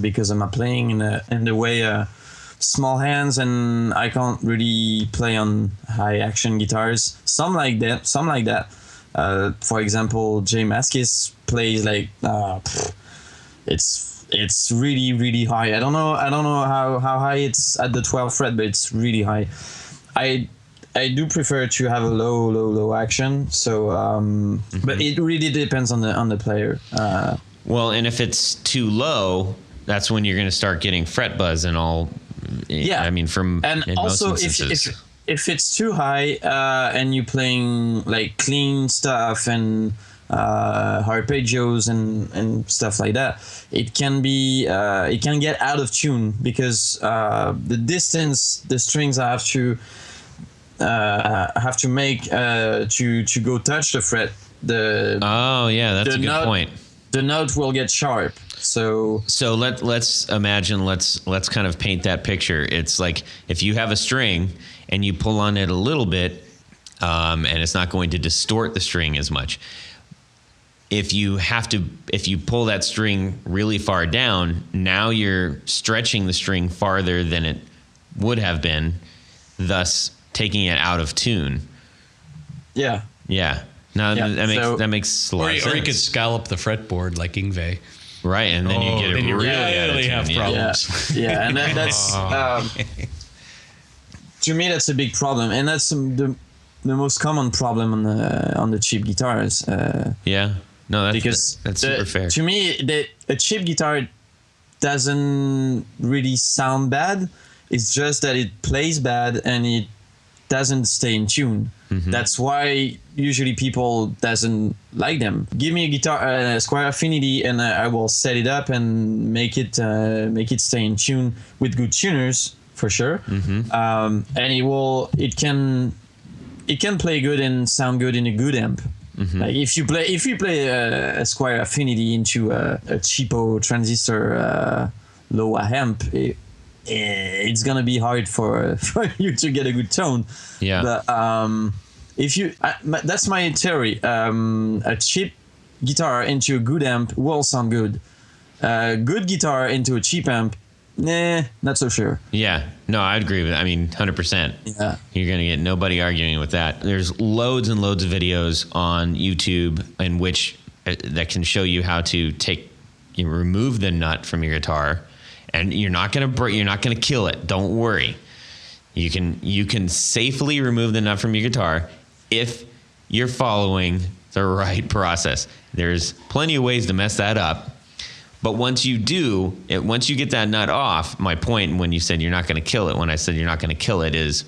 because I'm playing in the way small hands, and I can't really play on high action guitars. Some like that. For example, Jay Maskis plays like it's really, really high. I don't know how high it's at the 12th fret, but it's really high. I do prefer to have a low action. So, but it really depends on the player. Well, and if it's too low, that's when you're going to start getting fret buzz and all. Yeah, I mean, and also if it's too high and you're playing like clean stuff and arpeggios and stuff like that, it can get out of tune, because the distance the strings have to make to go touch the fret. That's a good point. The note will get sharp. So let's imagine, let's kind of paint that picture. It's like if you have a string and you pull on it a little bit, and it's not going to distort the string as much. If you pull that string really far down, now you're stretching the string farther than it would have been, thus taking it out of tune. Yeah. Yeah. No, that makes a lot of sense. Or you could scallop the fretboard like Yngwie. Right, and then you get it really out of tune. have problems. Yeah, and that's to me that's a big problem, and that's the most common problem on the cheap guitars. That's super fair. To me, a cheap guitar doesn't really sound bad. It's just that it plays bad and it doesn't stay in tune. Mm-hmm. That's why usually people doesn't like them. Give me a guitar, a Squire Affinity, and I will set it up and make it stay in tune with good tuners for sure. Mm-hmm. And it can play good and sound good in a good amp. Mm-hmm. Like if you play a Squire Affinity into a cheapo transistor low amp, it's gonna be hard for you to get a good tone. Yeah. But that's my theory. A cheap guitar into a good amp will sound good. Good guitar into a cheap amp, not so sure. Yeah. No, I agree with that. I mean, 100%. Yeah. You're going to get nobody arguing with that. There's loads and loads of videos on YouTube in which that can show you how to remove the nut from your guitar and you're not gonna kill it. Don't worry. You can safely remove the nut from your guitar if you're following the right process. There's plenty of ways to mess that up. But once you get that nut off, my point when you said you're not going to kill it, when I said you're not going to kill it, is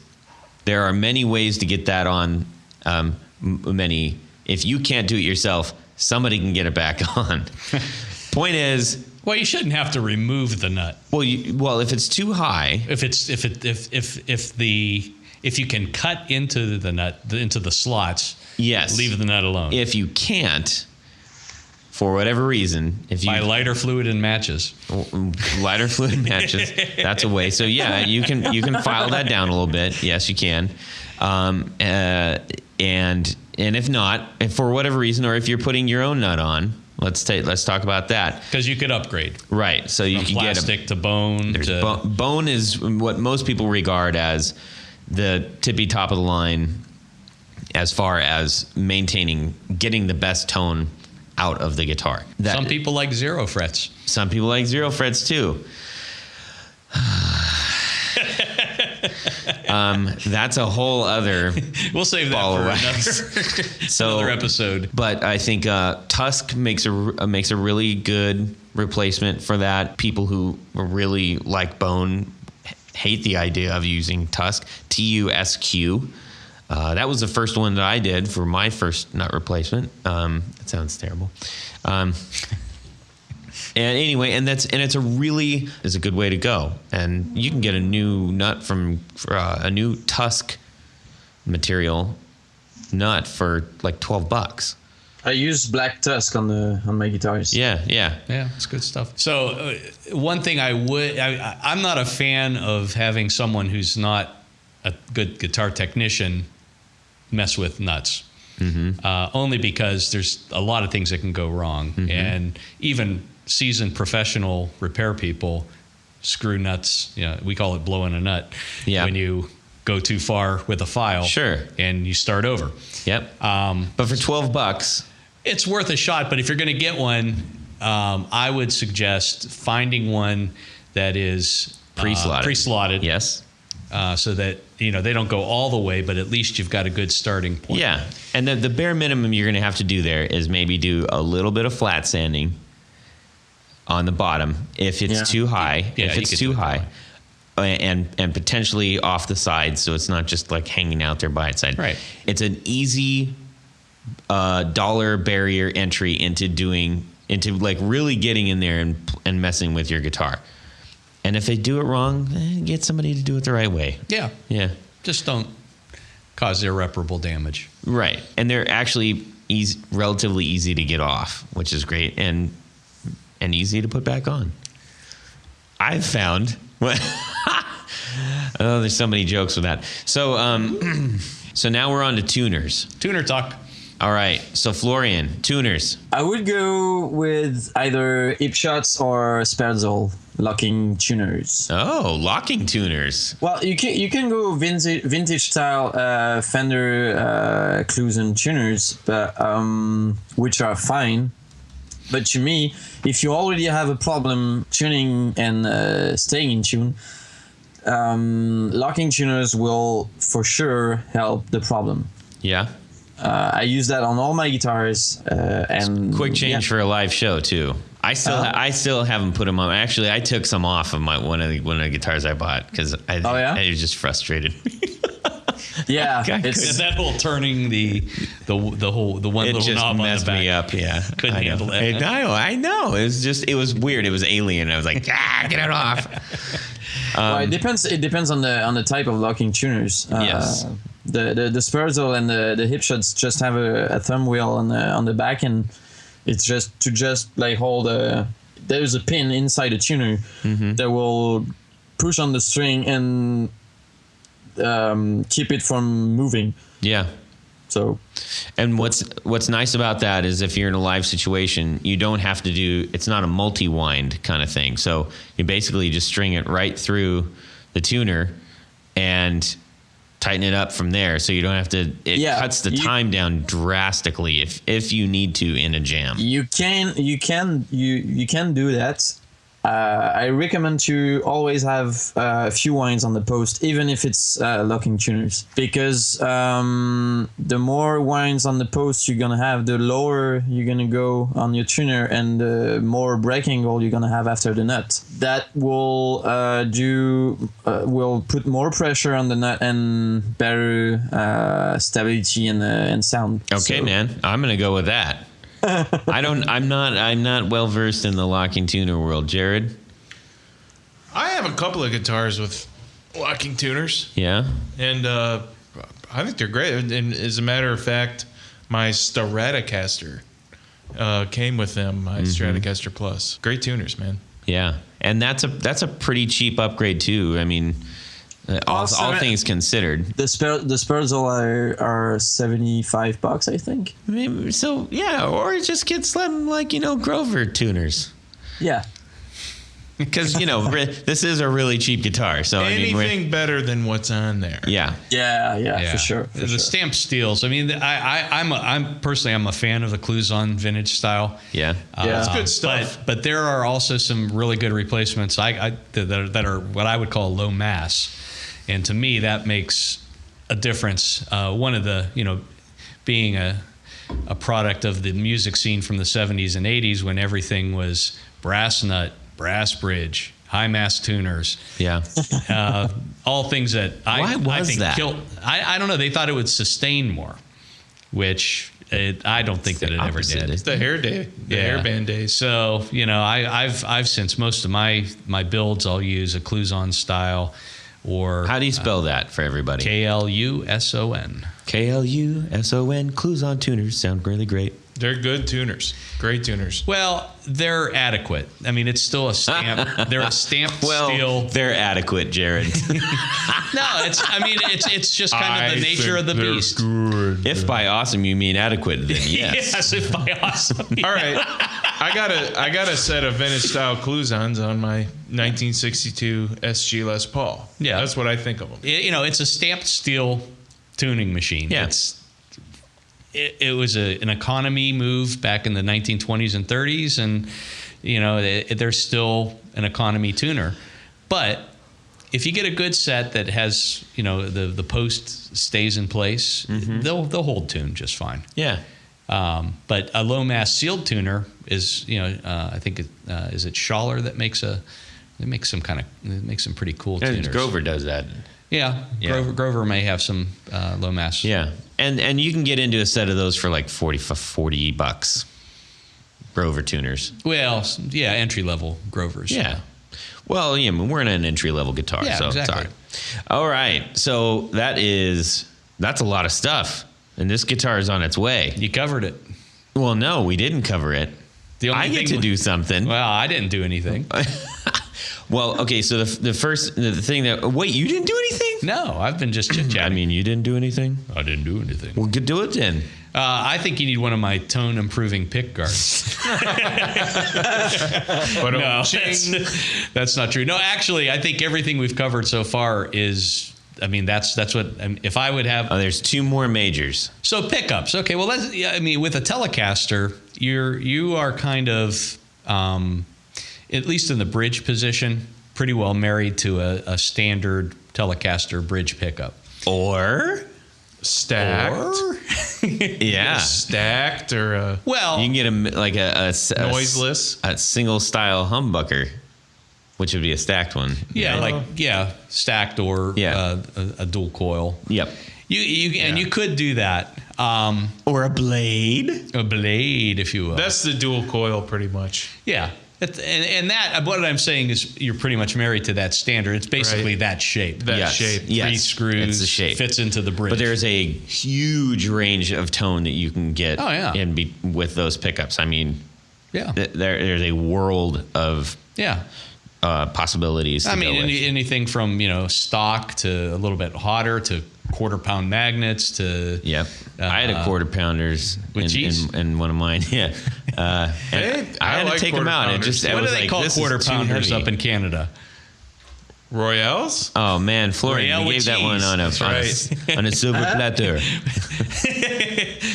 there are many ways to get that on. If you can't do it yourself, somebody can get it back on. Point is, well, you shouldn't have to remove the nut. Well, if it's too high, if you can cut into the nut, into the slots, yes, leave the nut alone. If you can't, for whatever reason, buy lighter fluid and matches. Lighter fluid matches. That's a way. So yeah, you can file that down a little bit. Yes, you can. And if not, if for whatever reason, or if you're putting your own nut on, let's talk about that. Because you could upgrade. Right. So you can get plastic to bone. Bone is what most people regard as the tippy top of the line as far as getting the best tone out of the guitar. Some people like 0 frets. Some people like 0 frets too. That's a whole other. We'll save that for another episode. But I think Tusk makes a really good replacement for that. People who really like bone hate the idea of using Tusk. TUSQ. That was the first one that I did for my first nut replacement. That sounds terrible. And anyway, it's a good way to go. And you can get a new nut from a new Tusk material nut for like $12. I use black Tusk on my guitars. Yeah, it's good stuff. So one thing I'm not a fan of having someone who's not a good guitar technician mess with nuts. Mm-hmm. Only because there's a lot of things that can go wrong. Mm-hmm. And even seasoned professional repair people screw nuts. We call it blowing a nut. Yeah. When you go too far with a file. Sure. And you start over. Yep. But for $12, it's worth a shot. But if you're going to get one, I would suggest finding one that is pre-slotted. Yes. So that they don't go all the way, but at least you've got a good starting point. Yeah, and the bare minimum you're going to have to do there is maybe do a little bit of flat sanding on the bottom if it's too high. Yeah, if it's too high, and potentially off the sides, so it's not just like hanging out there by its side. Right. It's an easy dollar barrier entry into like really getting in there and messing with your guitar. And if they do it wrong, get somebody to do it the right way. Yeah. Yeah. Just don't cause irreparable damage. Right. And they're actually relatively easy to get off, which is great, and easy to put back on. I've found. There's so many jokes with that. So, so now we're on to tuners. Tuner talk. All right. So Florian, tuners. I would go with either Hipshots or Sperzel locking tuners. Oh, locking tuners. Well, you can go vintage style Fender Clusen tuners, but which are fine. But to me, if you already have a problem tuning and staying in tune, locking tuners will for sure help the problem. Yeah. I use that on all my guitars. And quick change for a live show too. I still haven't put them on. Actually, I took some off of one of the guitars I bought because I was just frustrated. Yeah, it's that whole turning the one little knob on the back. It just messed me up. Yeah, couldn't handle that. I know. It was weird. It was alien. I was like, get it off. Well, it depends on the type of locking tuners. Yes. The Sperzel and the Hipshots just have a thumb wheel on the back, and it's just like hold there's a pin inside the tuner that will push on the string and keep it from moving. Yeah. So, and what's nice about that is if you're in a live situation, you don't have to it's not a multi-wind kind of thing. So you basically just string it right through the tuner and tighten it up from there, so you don't have to. It cuts the time down drastically if you need to in a jam. You can do that, I recommend to always have a few wines on the post, even if it's locking tuners, because the more wines on the post you're gonna have, the lower you're gonna go on your tuner, and the more break angle you're gonna have after the nut. That will will put more pressure on the nut and better stability and sound. Okay, So- man, I'm gonna go with that. I'm not well versed in the locking tuner world, Jared. I have a couple of guitars with locking tuners, Yeah. and I think they're great. And as a matter of fact, my Stratocaster came with them. My Stratocaster Plus, great tuners, man. Yeah, and that's a pretty cheap upgrade too. I mean, all things considered. The Spurzel are $75, I think. Maybe, so yeah, or just get some Grover tuners, Yeah. because this is a really cheap guitar. So Anything better than what's on there. yeah, Yeah, for sure. The stamped steels. I mean, I'm personally a fan of the Cluzon vintage style. yeah, It's good stuff. But there are also some really good replacements. That are what I would call low mass, and to me that makes a difference. One of the being a product of the music scene from the 70s and 80s when everything was brass nut, brass bridge, high mass tuners. yeah. All things that Why was I think that? killed. I don't know. They thought it would sustain more, which I don't think that it ever opposite. did. It's the hair day, the hairband days. So I've since most of my builds I'll use a Cluzon style or How do you spell that for everybody? KLUSON. KLUSON. Cluzon tuners sound really great. They're good tuners, great tuners. Well, they're adequate. I mean, it's still a stamp. They're a stamped steel. They're adequate, Jared. No, it's just kind of the nature of the beast. If by awesome you mean adequate, then yes. Yes, if by awesome. All right, I got a set of vintage style Cluzons on my 1962 SG Les Paul. Yeah. That's what I think of them. It's a stamped steel tuning machine. Yeah. It was an economy move back in the 1920s and 30s, and they're still an economy tuner. But if you get a good set that has the post stays in place, they'll hold tune just fine. Yeah. But a low mass sealed tuner is I think is it Schaller that makes some pretty cool tuners. Grover does that. Yeah. Grover may have some low mass. Yeah. And you can get into a set of those for like $40. Grover tuners. Well, yeah, entry level Grovers. Yeah. Well, yeah, we're in an entry level guitar, Yeah, so exactly. it's all right. So that's a lot of stuff. And this guitar is on its way. You covered it. Well, no, we didn't cover it. I get to do something. Well, I didn't do anything. Well, okay, so the thing that... Wait, you didn't do anything? No, I've been just chit-chatting. I mean, you didn't do anything? I didn't do anything. Well, do it then. I think you need one of my tone-improving pick guards. But No, that's not true. No, actually, I think everything we've covered so far is... I mean, that's what... if I would have... Oh, there's two more majors. So pickups. Okay, well, with a Telecaster, you are kind of... at least in the bridge position, pretty well married to a standard Telecaster bridge pickup. Or... stacked. Yeah. Stacked or Well, You can get a noiseless. a single style humbucker, which would be a stacked one. stacked or Yeah. a dual coil. Yep. You could do that. Or a blade. A blade, if you will. That's the dual coil, pretty much. Yeah. And that, what I'm saying is you're pretty much married to that standard. It's basically Right. that shape. That Yes. shape. Yes. 3 screws, It's the shape. fits into the bridge. But there's a huge range of tone that you can get Oh, yeah. with those pickups. I mean, yeah. there's a world of Yeah. possibilities to I mean, go with. anything from, stock to a little bit hotter to quarter-pound magnets to... Yep. I had a quarter pounders with cheese? in one of mine. Yeah. And Hey, I had I to like take them quarter out. It pounders. just it What was do they like, call this is quarter-pounders too up heavy. in Canada? Royales? Oh man, Florian, Royale we with gave that one cheese. on a on a silver platter.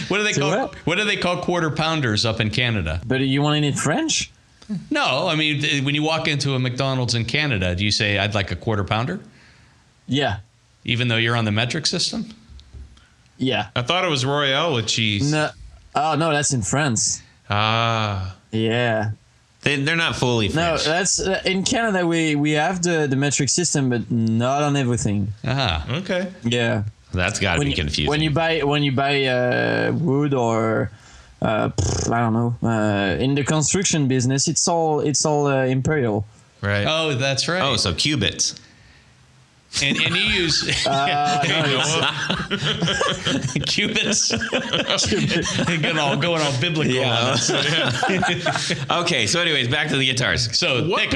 What do they So call what? what do they call quarter-pounders up in Canada? But you want it in French? No, I mean, when you walk into a McDonald's in Canada, do you say, I'd like a quarter pounder? Yeah. Even though you're on the metric system? Yeah. I thought it was Royale with cheese. No. Oh, no, that's in France. Ah. Yeah. They're not fully No, French. that's in Canada. We have the metric system, but not on everything. Ah. Okay. Yeah. That's got to be confusing. When you buy wood or I don't know, in the construction business, it's all imperial. Right. Oh, that's right. Oh, so cubits. And you use cubits. going all biblical. Yeah. On this. Okay, so anyways, back to the guitars. So What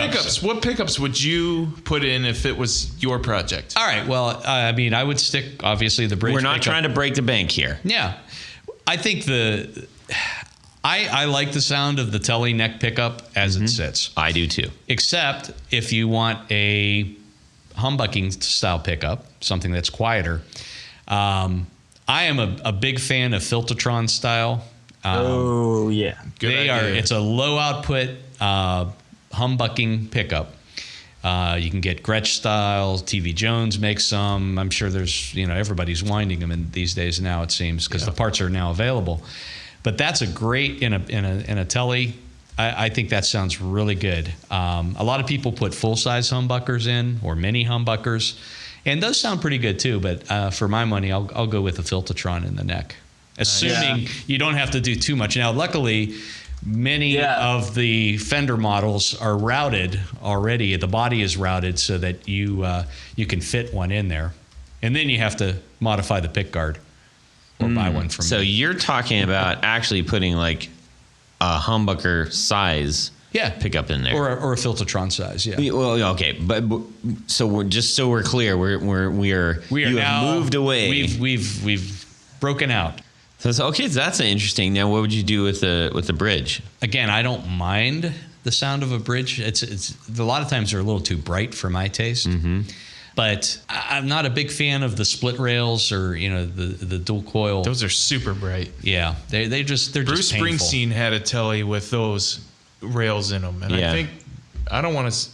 pickups would you put in if it was your project? All right. Well, I mean, I would stick obviously the bridge. We're not pickup. trying to break the bank here. Yeah, I think I like the sound of the Tele neck pickup as it sits. I do too. Except if you want a humbucking style pickup, something that's quieter. I am a big fan of Filtertron style. Oh yeah. Good idea. It's a low output humbucking pickup. You can get Gretsch style. TV Jones makes some. I'm sure there's everybody's winding them in these days now. It seems because the parts are now available. But that's a great in a Tele. I think that sounds really good. A lot of people put full-size humbuckers in or mini humbuckers, and those sound pretty good too. But for my money, I'll go with a Filtertron in the neck, assuming you don't have to do too much. Now, luckily, many of the Fender models are routed already. The body is routed so that you can fit one in there, and then you have to modify the pickguard or buy one from So me. you're talking about actually putting like a humbucker size pickup in there, or a Filtertron size. Yeah. Well, okay, but so we're clear, we are you now have moved away. We've broken out. So that's interesting. Now, what would you do with the bridge? Again, I don't mind the sound of a bridge. It's a lot of times they're a little too bright for my taste. Mm-hmm. But I'm not a big fan of the split rails or the dual coil. Those are super bright. Yeah, they're just Bruce painful. Springsteen had a Tele with those rails in them, and I don't want to.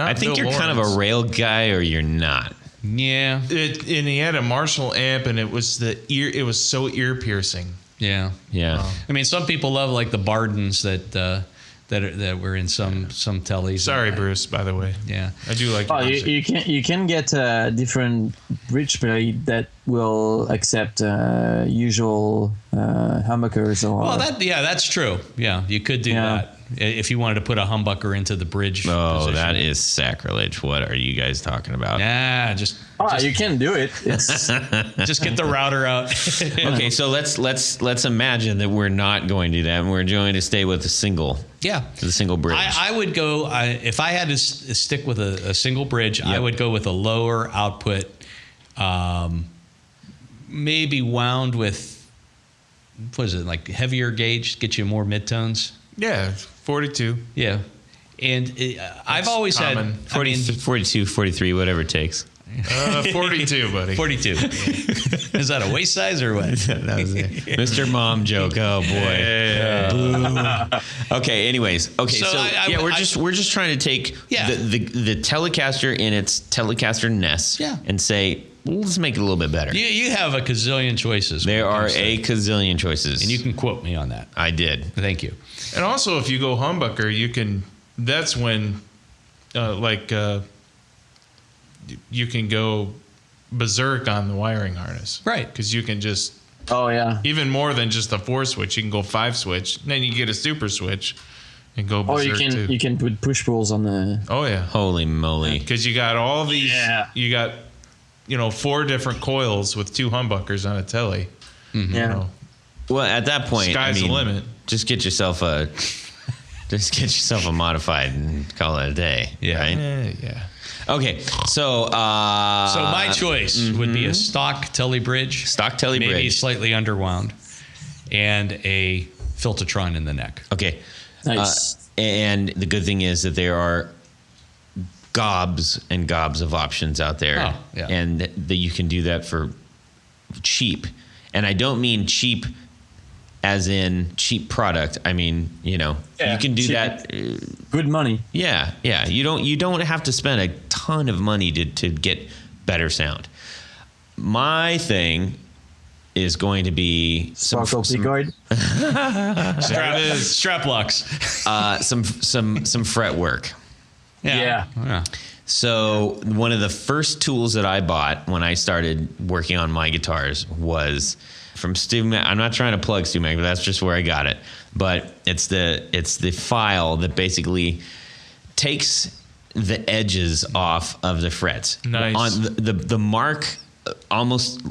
I think Bill you're kind of a Lawrence. rail guy, or you're not. Yeah, And he had a Marshall amp, and it was It was so ear piercing. yeah. I mean, some people love like the Bardens that were in some Teles. Sorry, Bruce. By the way, Yeah. I do like. Oh, your music. you can get a different bridge blade that will accept usual humbuckers or. Well, that's true. Yeah, you could do that if you wanted to put a humbucker into the bridge. Oh, position. that is sacrilege. What are you guys talking about? Nah, just you can do it. It's just get the router out. Okay, so let's imagine that we're not going to do that, and we're going to stay with the single bridge. I would go if I had to stick with a single bridge. I would go with a lower output, maybe wound with what is it, like heavier gauge, get you more midtones. Yeah, 42. Yeah, and I've always common. had 40, 42, 43, whatever it takes. 42, buddy. 42. Is that a waist size or what? That was it. Mr. Mom joke. Oh boy. Okay. Anyways. Okay. So, we're just trying to take the Telecaster in its Telecaster-ness and say, well, let's make it a little bit better. You have a gazillion choices. There are a gazillion choices, and you can quote me on that. I did. Thank you. And also, if you go humbucker, you can. That's when, you can go berserk on the wiring harness, right? Because you can just. Oh yeah. Even more than just a 4-switch, you can go 5-switch. Then you get a super switch, and go berserk too. You can put push pulls on the. Oh yeah. Holy moly! Because you got all these. Yeah. You got, 4 different coils with 2 humbuckers on a Tele. Mm-hmm. Yeah. Well, at that point, Sky's the limit. Just get yourself a modified and call it a day. Yeah. Right? Yeah. Okay, so my choice would be a stock Tele bridge, maybe bridge, slightly underwound, and a Filtertron in the neck. Okay, Nice. And the good thing is that there are gobs and gobs of options out there, and that you can do that for cheap. And I don't mean cheap as in cheap product. I mean, you can do cheap. that. Good money. Yeah. You don't have to spend a ton of money to get better sound. My thing is going to be Sparkle Pickguard. Strap locks. some fret work. Yeah. So one of the first tools that I bought when I started working on my guitars was from Stu. I'm not trying to plug Stu Mag, but that's just where I got it. But it's the file that basically takes the edges off of the frets. Nice. On the mark, almost,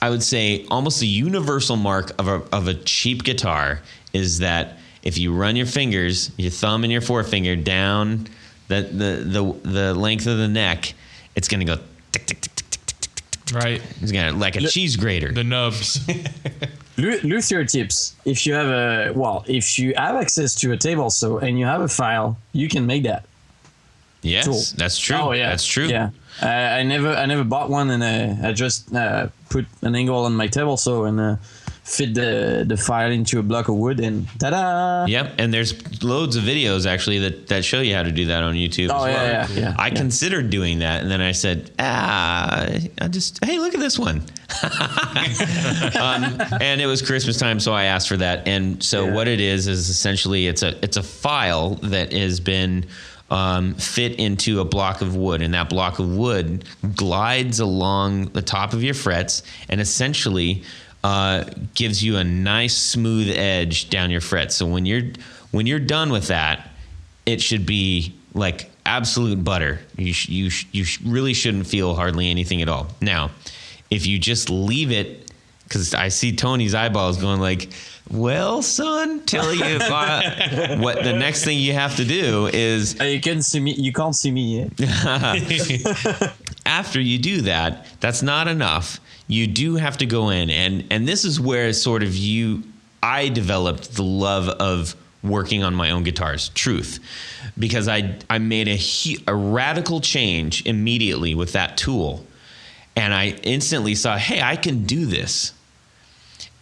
I would say almost a universal mark of a cheap guitar is that if you run your fingers, your thumb and your forefinger down the length of the neck, it's going to go tick, tick, tick, tick, tick, tick, tick, tick. Right. It's going to like a cheese grater. The nubs. Luthier tips. If you have access to a table saw and you have a file, you can make that. Yes, tool. that's true. Oh yeah, that's true. Yeah, I never bought one, and I just put an angle on my table saw and fit the file into a block of wood, and ta-da! Yep, and there's loads of videos actually that show you how to do that on YouTube. Oh as well. yeah. I considered doing that, and then I said, hey, look at this one. And it was Christmas time, so I asked for that. And so what it is essentially it's a file that has been fit into a block of wood, and that block of wood glides along the top of your frets and essentially gives you a nice smooth edge down your frets. So when you're done with that, it should be like absolute butter. You really shouldn't feel hardly anything at all. Now, if you just leave it, because I see Tony's eyeballs going like, well, son, tell you what the next thing you have to do is you can't see me. You can't see me yet. After you do that, that's not enough. You do have to go in, and this is where sort of I developed the love of working on my own guitars. Truth, because I made a radical change immediately with that tool, and I instantly saw, hey, I can do this.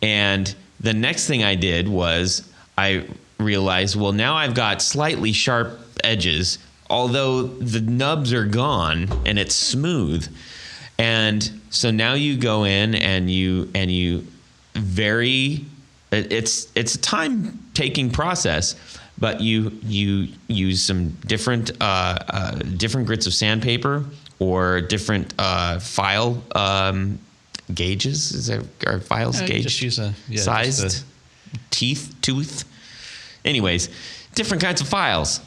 And the next thing I did was I realized, well, now I've got slightly sharp edges, although the nubs are gone and it's smooth. And so now you go in and you it's a time taking process, but you use some different grits of sandpaper or different file gauges. Is there are files gauge? Just use sized tooth. Anyways, different kinds of files.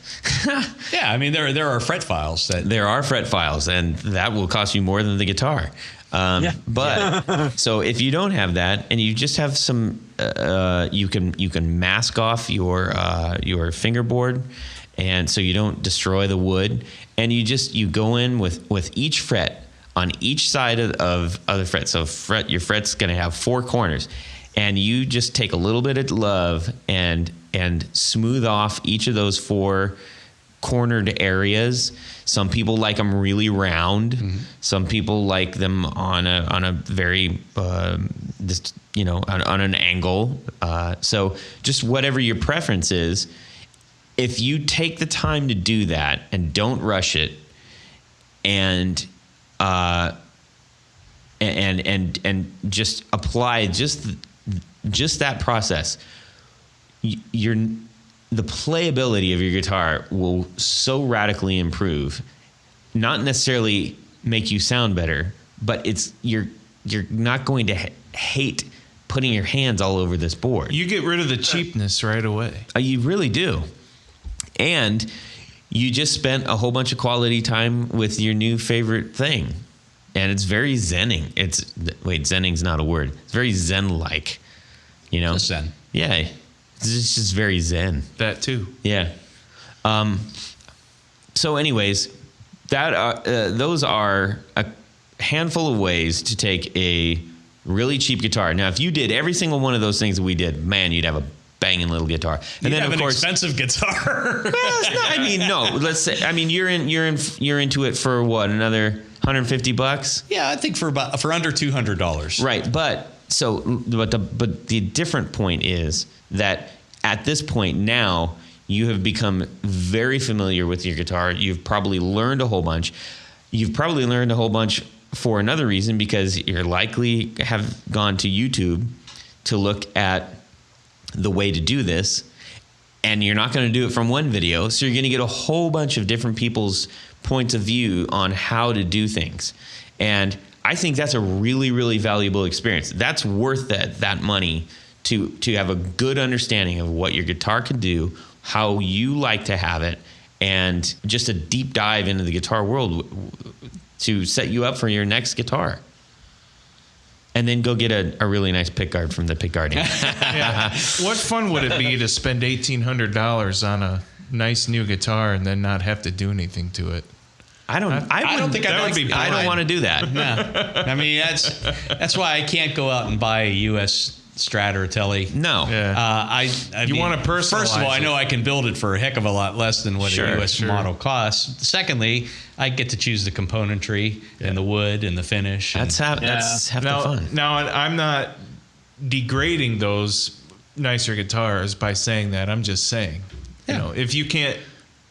Yeah, I mean there are fret files There are fret files, and that will cost you more than the guitar. But so if you don't have that, and you just have some, you can mask off your fingerboard, and so you don't destroy the wood, and you go in with each fret on each side of the fret. So your fret's going to have 4 corners, and you just take a little bit of love and smooth off each of those 4 cornered areas. Some people like them really round. Mm-hmm. Some people like them on a very on an angle. So just whatever your preference is, if you take the time to do that and don't rush it, and just apply just that process, the playability of your guitar will so radically improve. Not necessarily make you sound better, but you're not going to hate putting your hands all over this board. You get rid of the cheapness right away. You really do. And you just spent a whole bunch of quality time with your new favorite thing. And it's very zenning. Zenning's not a word. It's very zen-like. Just zen. Yeah. It's just very zen. That too. Yeah. So anyways, those are a handful of ways to take a really cheap guitar. Now, if you did every single one of those things that we did, man, you'd have a banging little guitar. And You then have of an course, expensive guitar. well, it's not, I mean, no. Let's say, I mean, you're into it for what, another $150? Yeah, I think for under $200. Right, but the different point is that at this point now you have become very familiar with your guitar. You've probably learned a whole bunch. You've probably learned a whole bunch for another reason, because you're likely have gone to YouTube to look at the way to do this, and you're not going to do it from one video. So you're going to get a whole bunch of different people's points of view on how to do things. And I think that's a really, really valuable experience. That's worth that money to have a good understanding of what your guitar can do, how you like to have it, and just a deep dive into the guitar world to set you up for your next guitar. And then go get a really nice pickguard from the Pickguardian. Yeah. What fun would it be to spend $1,800 on a nice new guitar and then not have to do anything to it? I don't think that would be I don't want to do that. No. I mean, that's why I can't go out and buy a U.S. Strat or Tele. No. Yeah. I You mean, want to personalize First of all, I know I can build it for a heck of a lot less than what Sure, a U.S. sure. model costs. Secondly, I get to choose the componentry and the wood and the finish. That's half the fun. Now, I'm not degrading those nicer guitars by saying that. I'm just saying, you know, if you can't,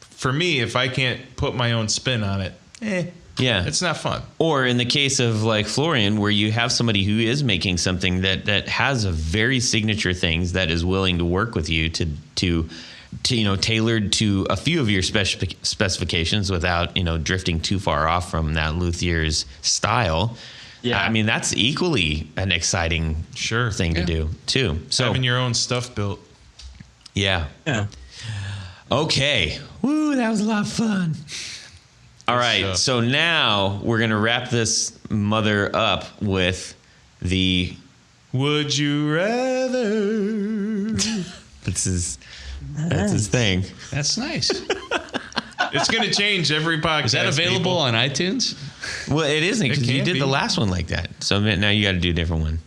for me, if I can't put my own spin on it, Yeah. it's not fun. Or in the case of like Florian, where you have somebody who is making something that has a very signature things that is willing to work with you to you know, tailored to a few of your specifications without, you know, drifting too far off from that luthier's style. Yeah. I mean, that's equally an exciting thing to do too. So Having your own stuff built. yeah. Yeah. Okay. Woo, that was a lot of fun. All right, stuff. so now we're going to wrap this mother up with the... Would you rather? That's his thing. That's nice. It's going to change every podcast. Is that available people. on iTunes? Well, it isn't, because It you can did be. the last one like that. So now you got to do a different one.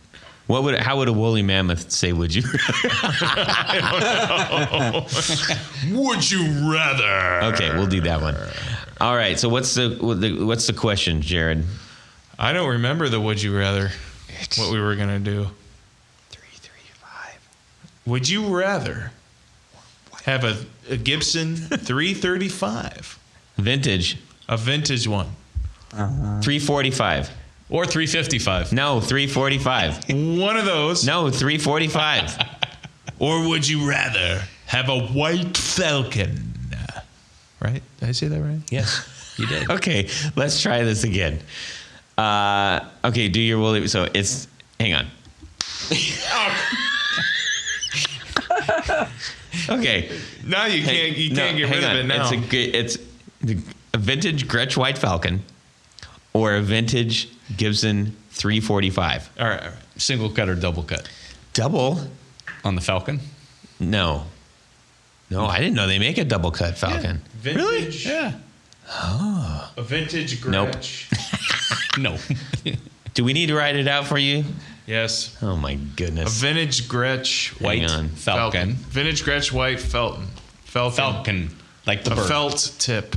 How would a woolly mammoth say, would you? Would you rather? Okay, we'll do that one. All right, so what's the question, Jared? I don't remember the would you rather. What we were going to do. 335. Would you rather have a Gibson 335, Vintage. a vintage one? 345. Or 355? No, 345. One of those. No, 345. Or would you rather have a white Falcon? Right? Did I say that right? Yes, you did. Okay, let's try this again. Okay, do your woolly. So it's. Hang on. Okay. Now you can't get rid of it now. It's a vintage Gretsch White Falcon or a vintage Gibson 345. All right. Single cut or double cut? Double? On the Falcon? No, I didn't know they make a double cut Falcon. Vintage. Yeah. A vintage Gretsch. No. Do we need to write it out for you? Yes. Oh my A goodness. vintage Gretsch Hang white on. Falcon. Vintage Gretsch white Falcon. Falcon. Like the A bird. felt tip.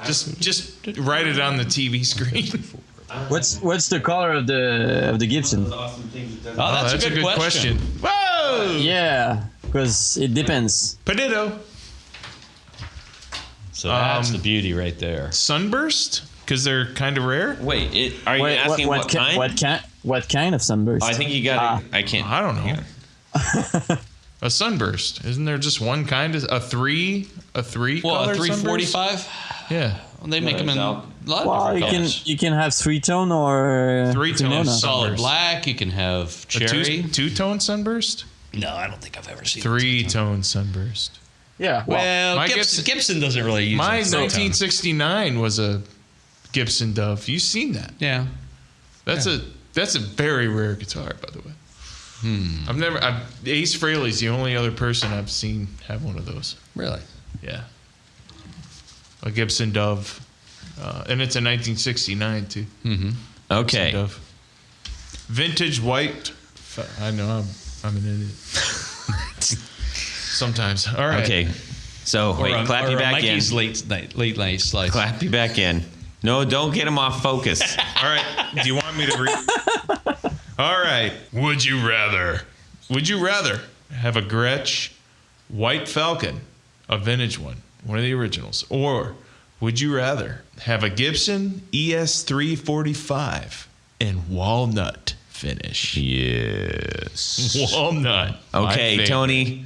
Just write it on the TV screen. What's the color of the Gibson? Oh, that's a good question. Whoa! Yeah, because it depends. Potato. So that's the beauty right there. Sunburst? Because they're kind of rare? Wait, are you Wait, asking what kind? What kind of sunburst? I think you got. I can't. I don't know. A sunburst. Isn't there just one kind? A three Well, color a 345? sunburst? Yeah. Well, they make them in a lot of well, different you colors. can have three-tone or Three-tone Cremona. Solid sunburst. black. You can have A cherry. two-tone sunburst? No, I don't think I've ever seen Three-tone sunburst. Yeah. Well, My Gibson doesn't really use My a three-tone. 1969 was a Gibson Dove. You've seen that. Yeah. That's a very rare guitar, by the way. Ace Frehley's the only other person I've seen have one of those. Really? Yeah. A Gibson Dove. And it's a 1969 too. Mm-hmm. Okay. Dove. Vintage white. I know. I'm an idiot. Sometimes. All right. Okay. So wait, clap you back in. Mikey's late night slice. Clap you back in. No, don't get him off focus. All right. Do you want me to read? All right. Would you rather have a Gretsch White Falcon, a vintage one of the originals, or would you rather have a Gibson ES345 in walnut finish? Yes. Walnut. Okay, My favorite. Tony.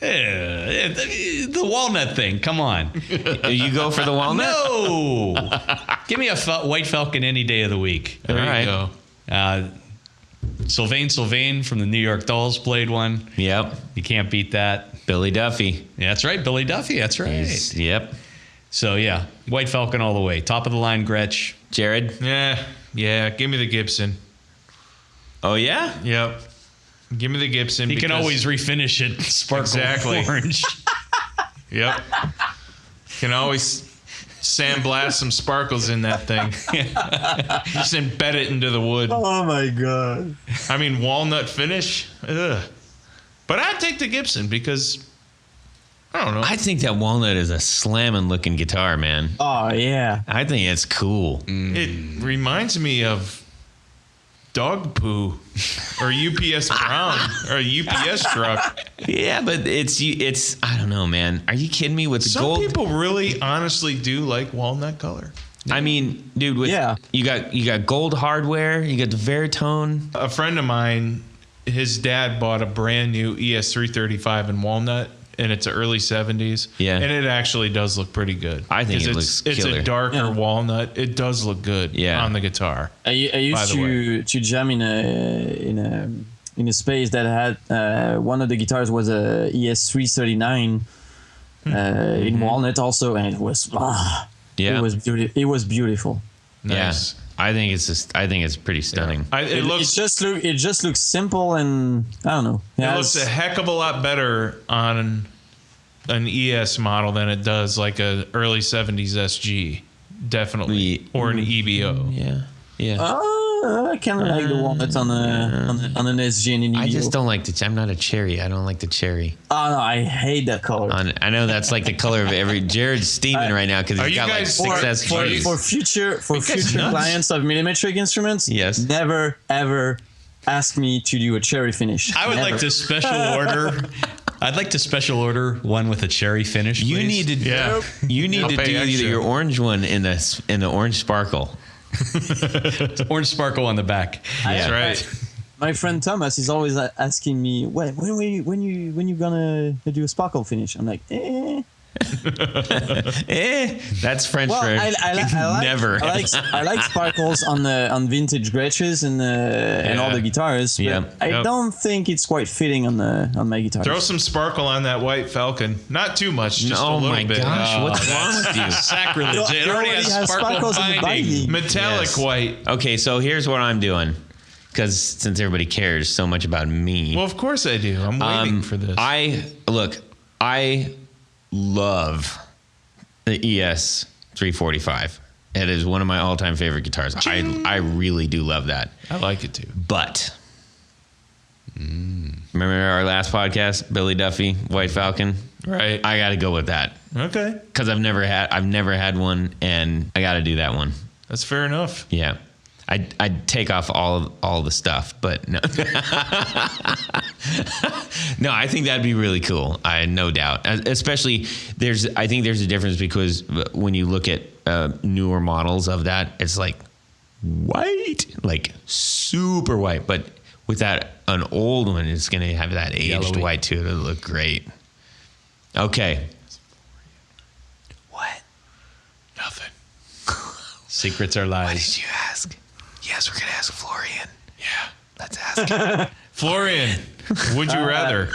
The walnut thing. Come on. You go for the walnut? No. Give me a White Falcon any day of the week. There All you right. go. Sylvain from the New York Dolls played one. Yep. You can't beat that. Billy Duffy. Yeah, that's right. Billy Duffy. That's right. Yep. So, yeah, White Falcon all the way. Top of the line, Gretsch. Jared. Yeah. Give me the Gibson. Oh yeah. Yep. Give me the Gibson. He can always refinish it sparkle Exactly. orange. Yep. Can always sandblast some sparkles in that thing. Just embed it into the wood. Oh my god. I mean, walnut finish. Ugh. But I'd take the Gibson because I don't know. I think that walnut is a slamming looking guitar, man. Oh yeah. I think it's cool. It reminds me of dog poo or UPS Brown or a UPS truck. Yeah, but it's I don't know, man. Are you kidding me with the Some gold? people really honestly do like walnut color. I mean, dude, with you got gold hardware, you got the Veritone. A friend of mine, his dad bought a brand new ES335 in walnut, and it's early 70s. Yeah. And it actually does look pretty good. I think 'Cause it looks It's killer. a darker walnut. It does look good on the guitar. I used to jam in a space that had one of the guitars was a ES339 in walnut also, and it was it was beautiful. Nice. Yeah. I think it's pretty stunning. It just looks simple, and I don't know. It looks a heck of a lot better on an ES model than it does like a early 70s SG, definitely, or an EBO. Yeah. I kind of like the walnuts on an SG and an EBO. I just don't like I'm not a cherry. I don't like the cherry. Oh no, I hate that color. I know that's like the color of every. Jared's steaming right now because he's got like 6 SGs. for future clients of Millimetric instruments. Yes. Never ever ask me to do a cherry finish. I would Never. like to special order. I'd like to special order one with a cherry finish. You please. need to Yeah. You need I'll to pay do extra. your orange one in the orange sparkle. orange sparkle on the back. That's right. My friend Thomas is always asking me, when you gonna do a sparkle finish? I'm like, That's French Well, for I like never. I like sparkles on vintage Gretches and all the guitars. But Yeah. I don't think it's quite fitting on my guitar. Throw some sparkle on that White Falcon. Not too much, just a Oh little my bit. gosh, what's wrong with you? Sacrilege. It already has sparkle sparkles in the binding. binding. Metallic Yes. white. Okay, so here's what I'm doing, because since everybody cares so much about me, Well, of course I do. I'm waiting for this. I love the ES 345. It is one of my all-time favorite guitars. I really do love that. I like it too. But remember our last podcast, Billy Duffy, White Falcon? Right. I got to go with that Okay. because I've never had one, and I got to do that one. That's fair enough. Yeah. I'd take off all the stuff, but no. No, I think that'd be really cool. No doubt. Especially I think there's a difference because when you look at newer models of that, it's like white, like super white. But with an old one, it's going to have that aged Yellowy. white too. It'll look great. Okay. What? Nothing. Secrets are What lies. did you ask? Yes, we're going to ask Florian. Yeah. Let's ask him. Florian, would you rather?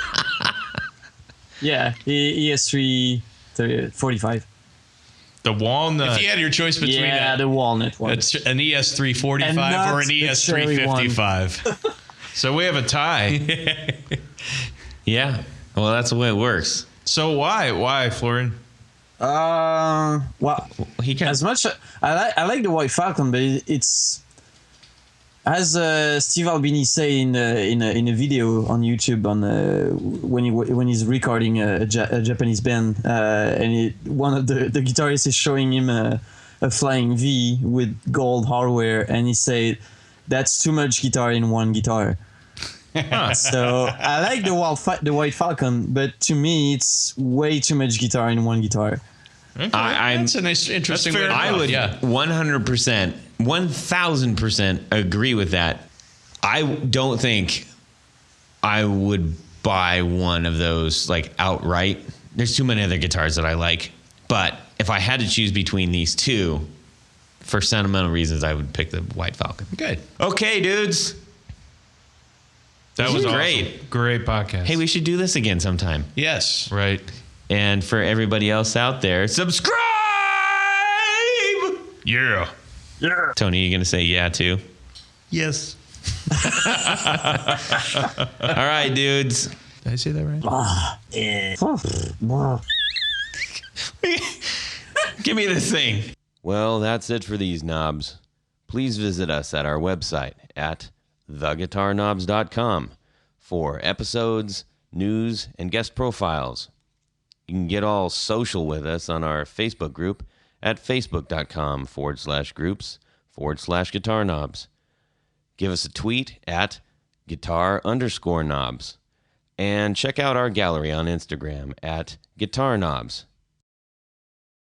Yeah, ES345. The walnut. If you had your choice between The walnut one. an ES345 And not or an the cherry ES355. So we have a tie. Yeah. Well, that's the way it works. So why, Florian? Well, He can. as much I like the White Falcon, but it's As Steve Albini say in a video on YouTube on when he's recording a Japanese band, and one of the guitarists is showing him a flying V with gold hardware, and he said, "That's too much guitar in one guitar." So I like the White Falcon, but to me it's way too much guitar in one guitar. Okay. That's a nice, interesting way to I put would it. Yeah. 100%, 1,000% agree with that. I don't think I would buy one of those like outright. There's too many other guitars that I like. But if I had to choose between these two, for sentimental reasons, I would pick the White Falcon. Good. Okay, dudes. That This was is awesome. great. Great podcast. Hey, we should do this again sometime. Yes. Right. And for everybody else out there, subscribe! Yeah. Tony, you going to say yeah too? Yes. All right, dudes. Did I say that right? Give me this thing. Well, that's it for these knobs. Please visit us at our website at theguitarknobs.com for episodes, news, and guest profiles. You can get all social with us on our Facebook group at facebook.com/groups/guitarknobs. Give us a tweet at guitar_knobs. And check out our gallery on Instagram at guitarknobs.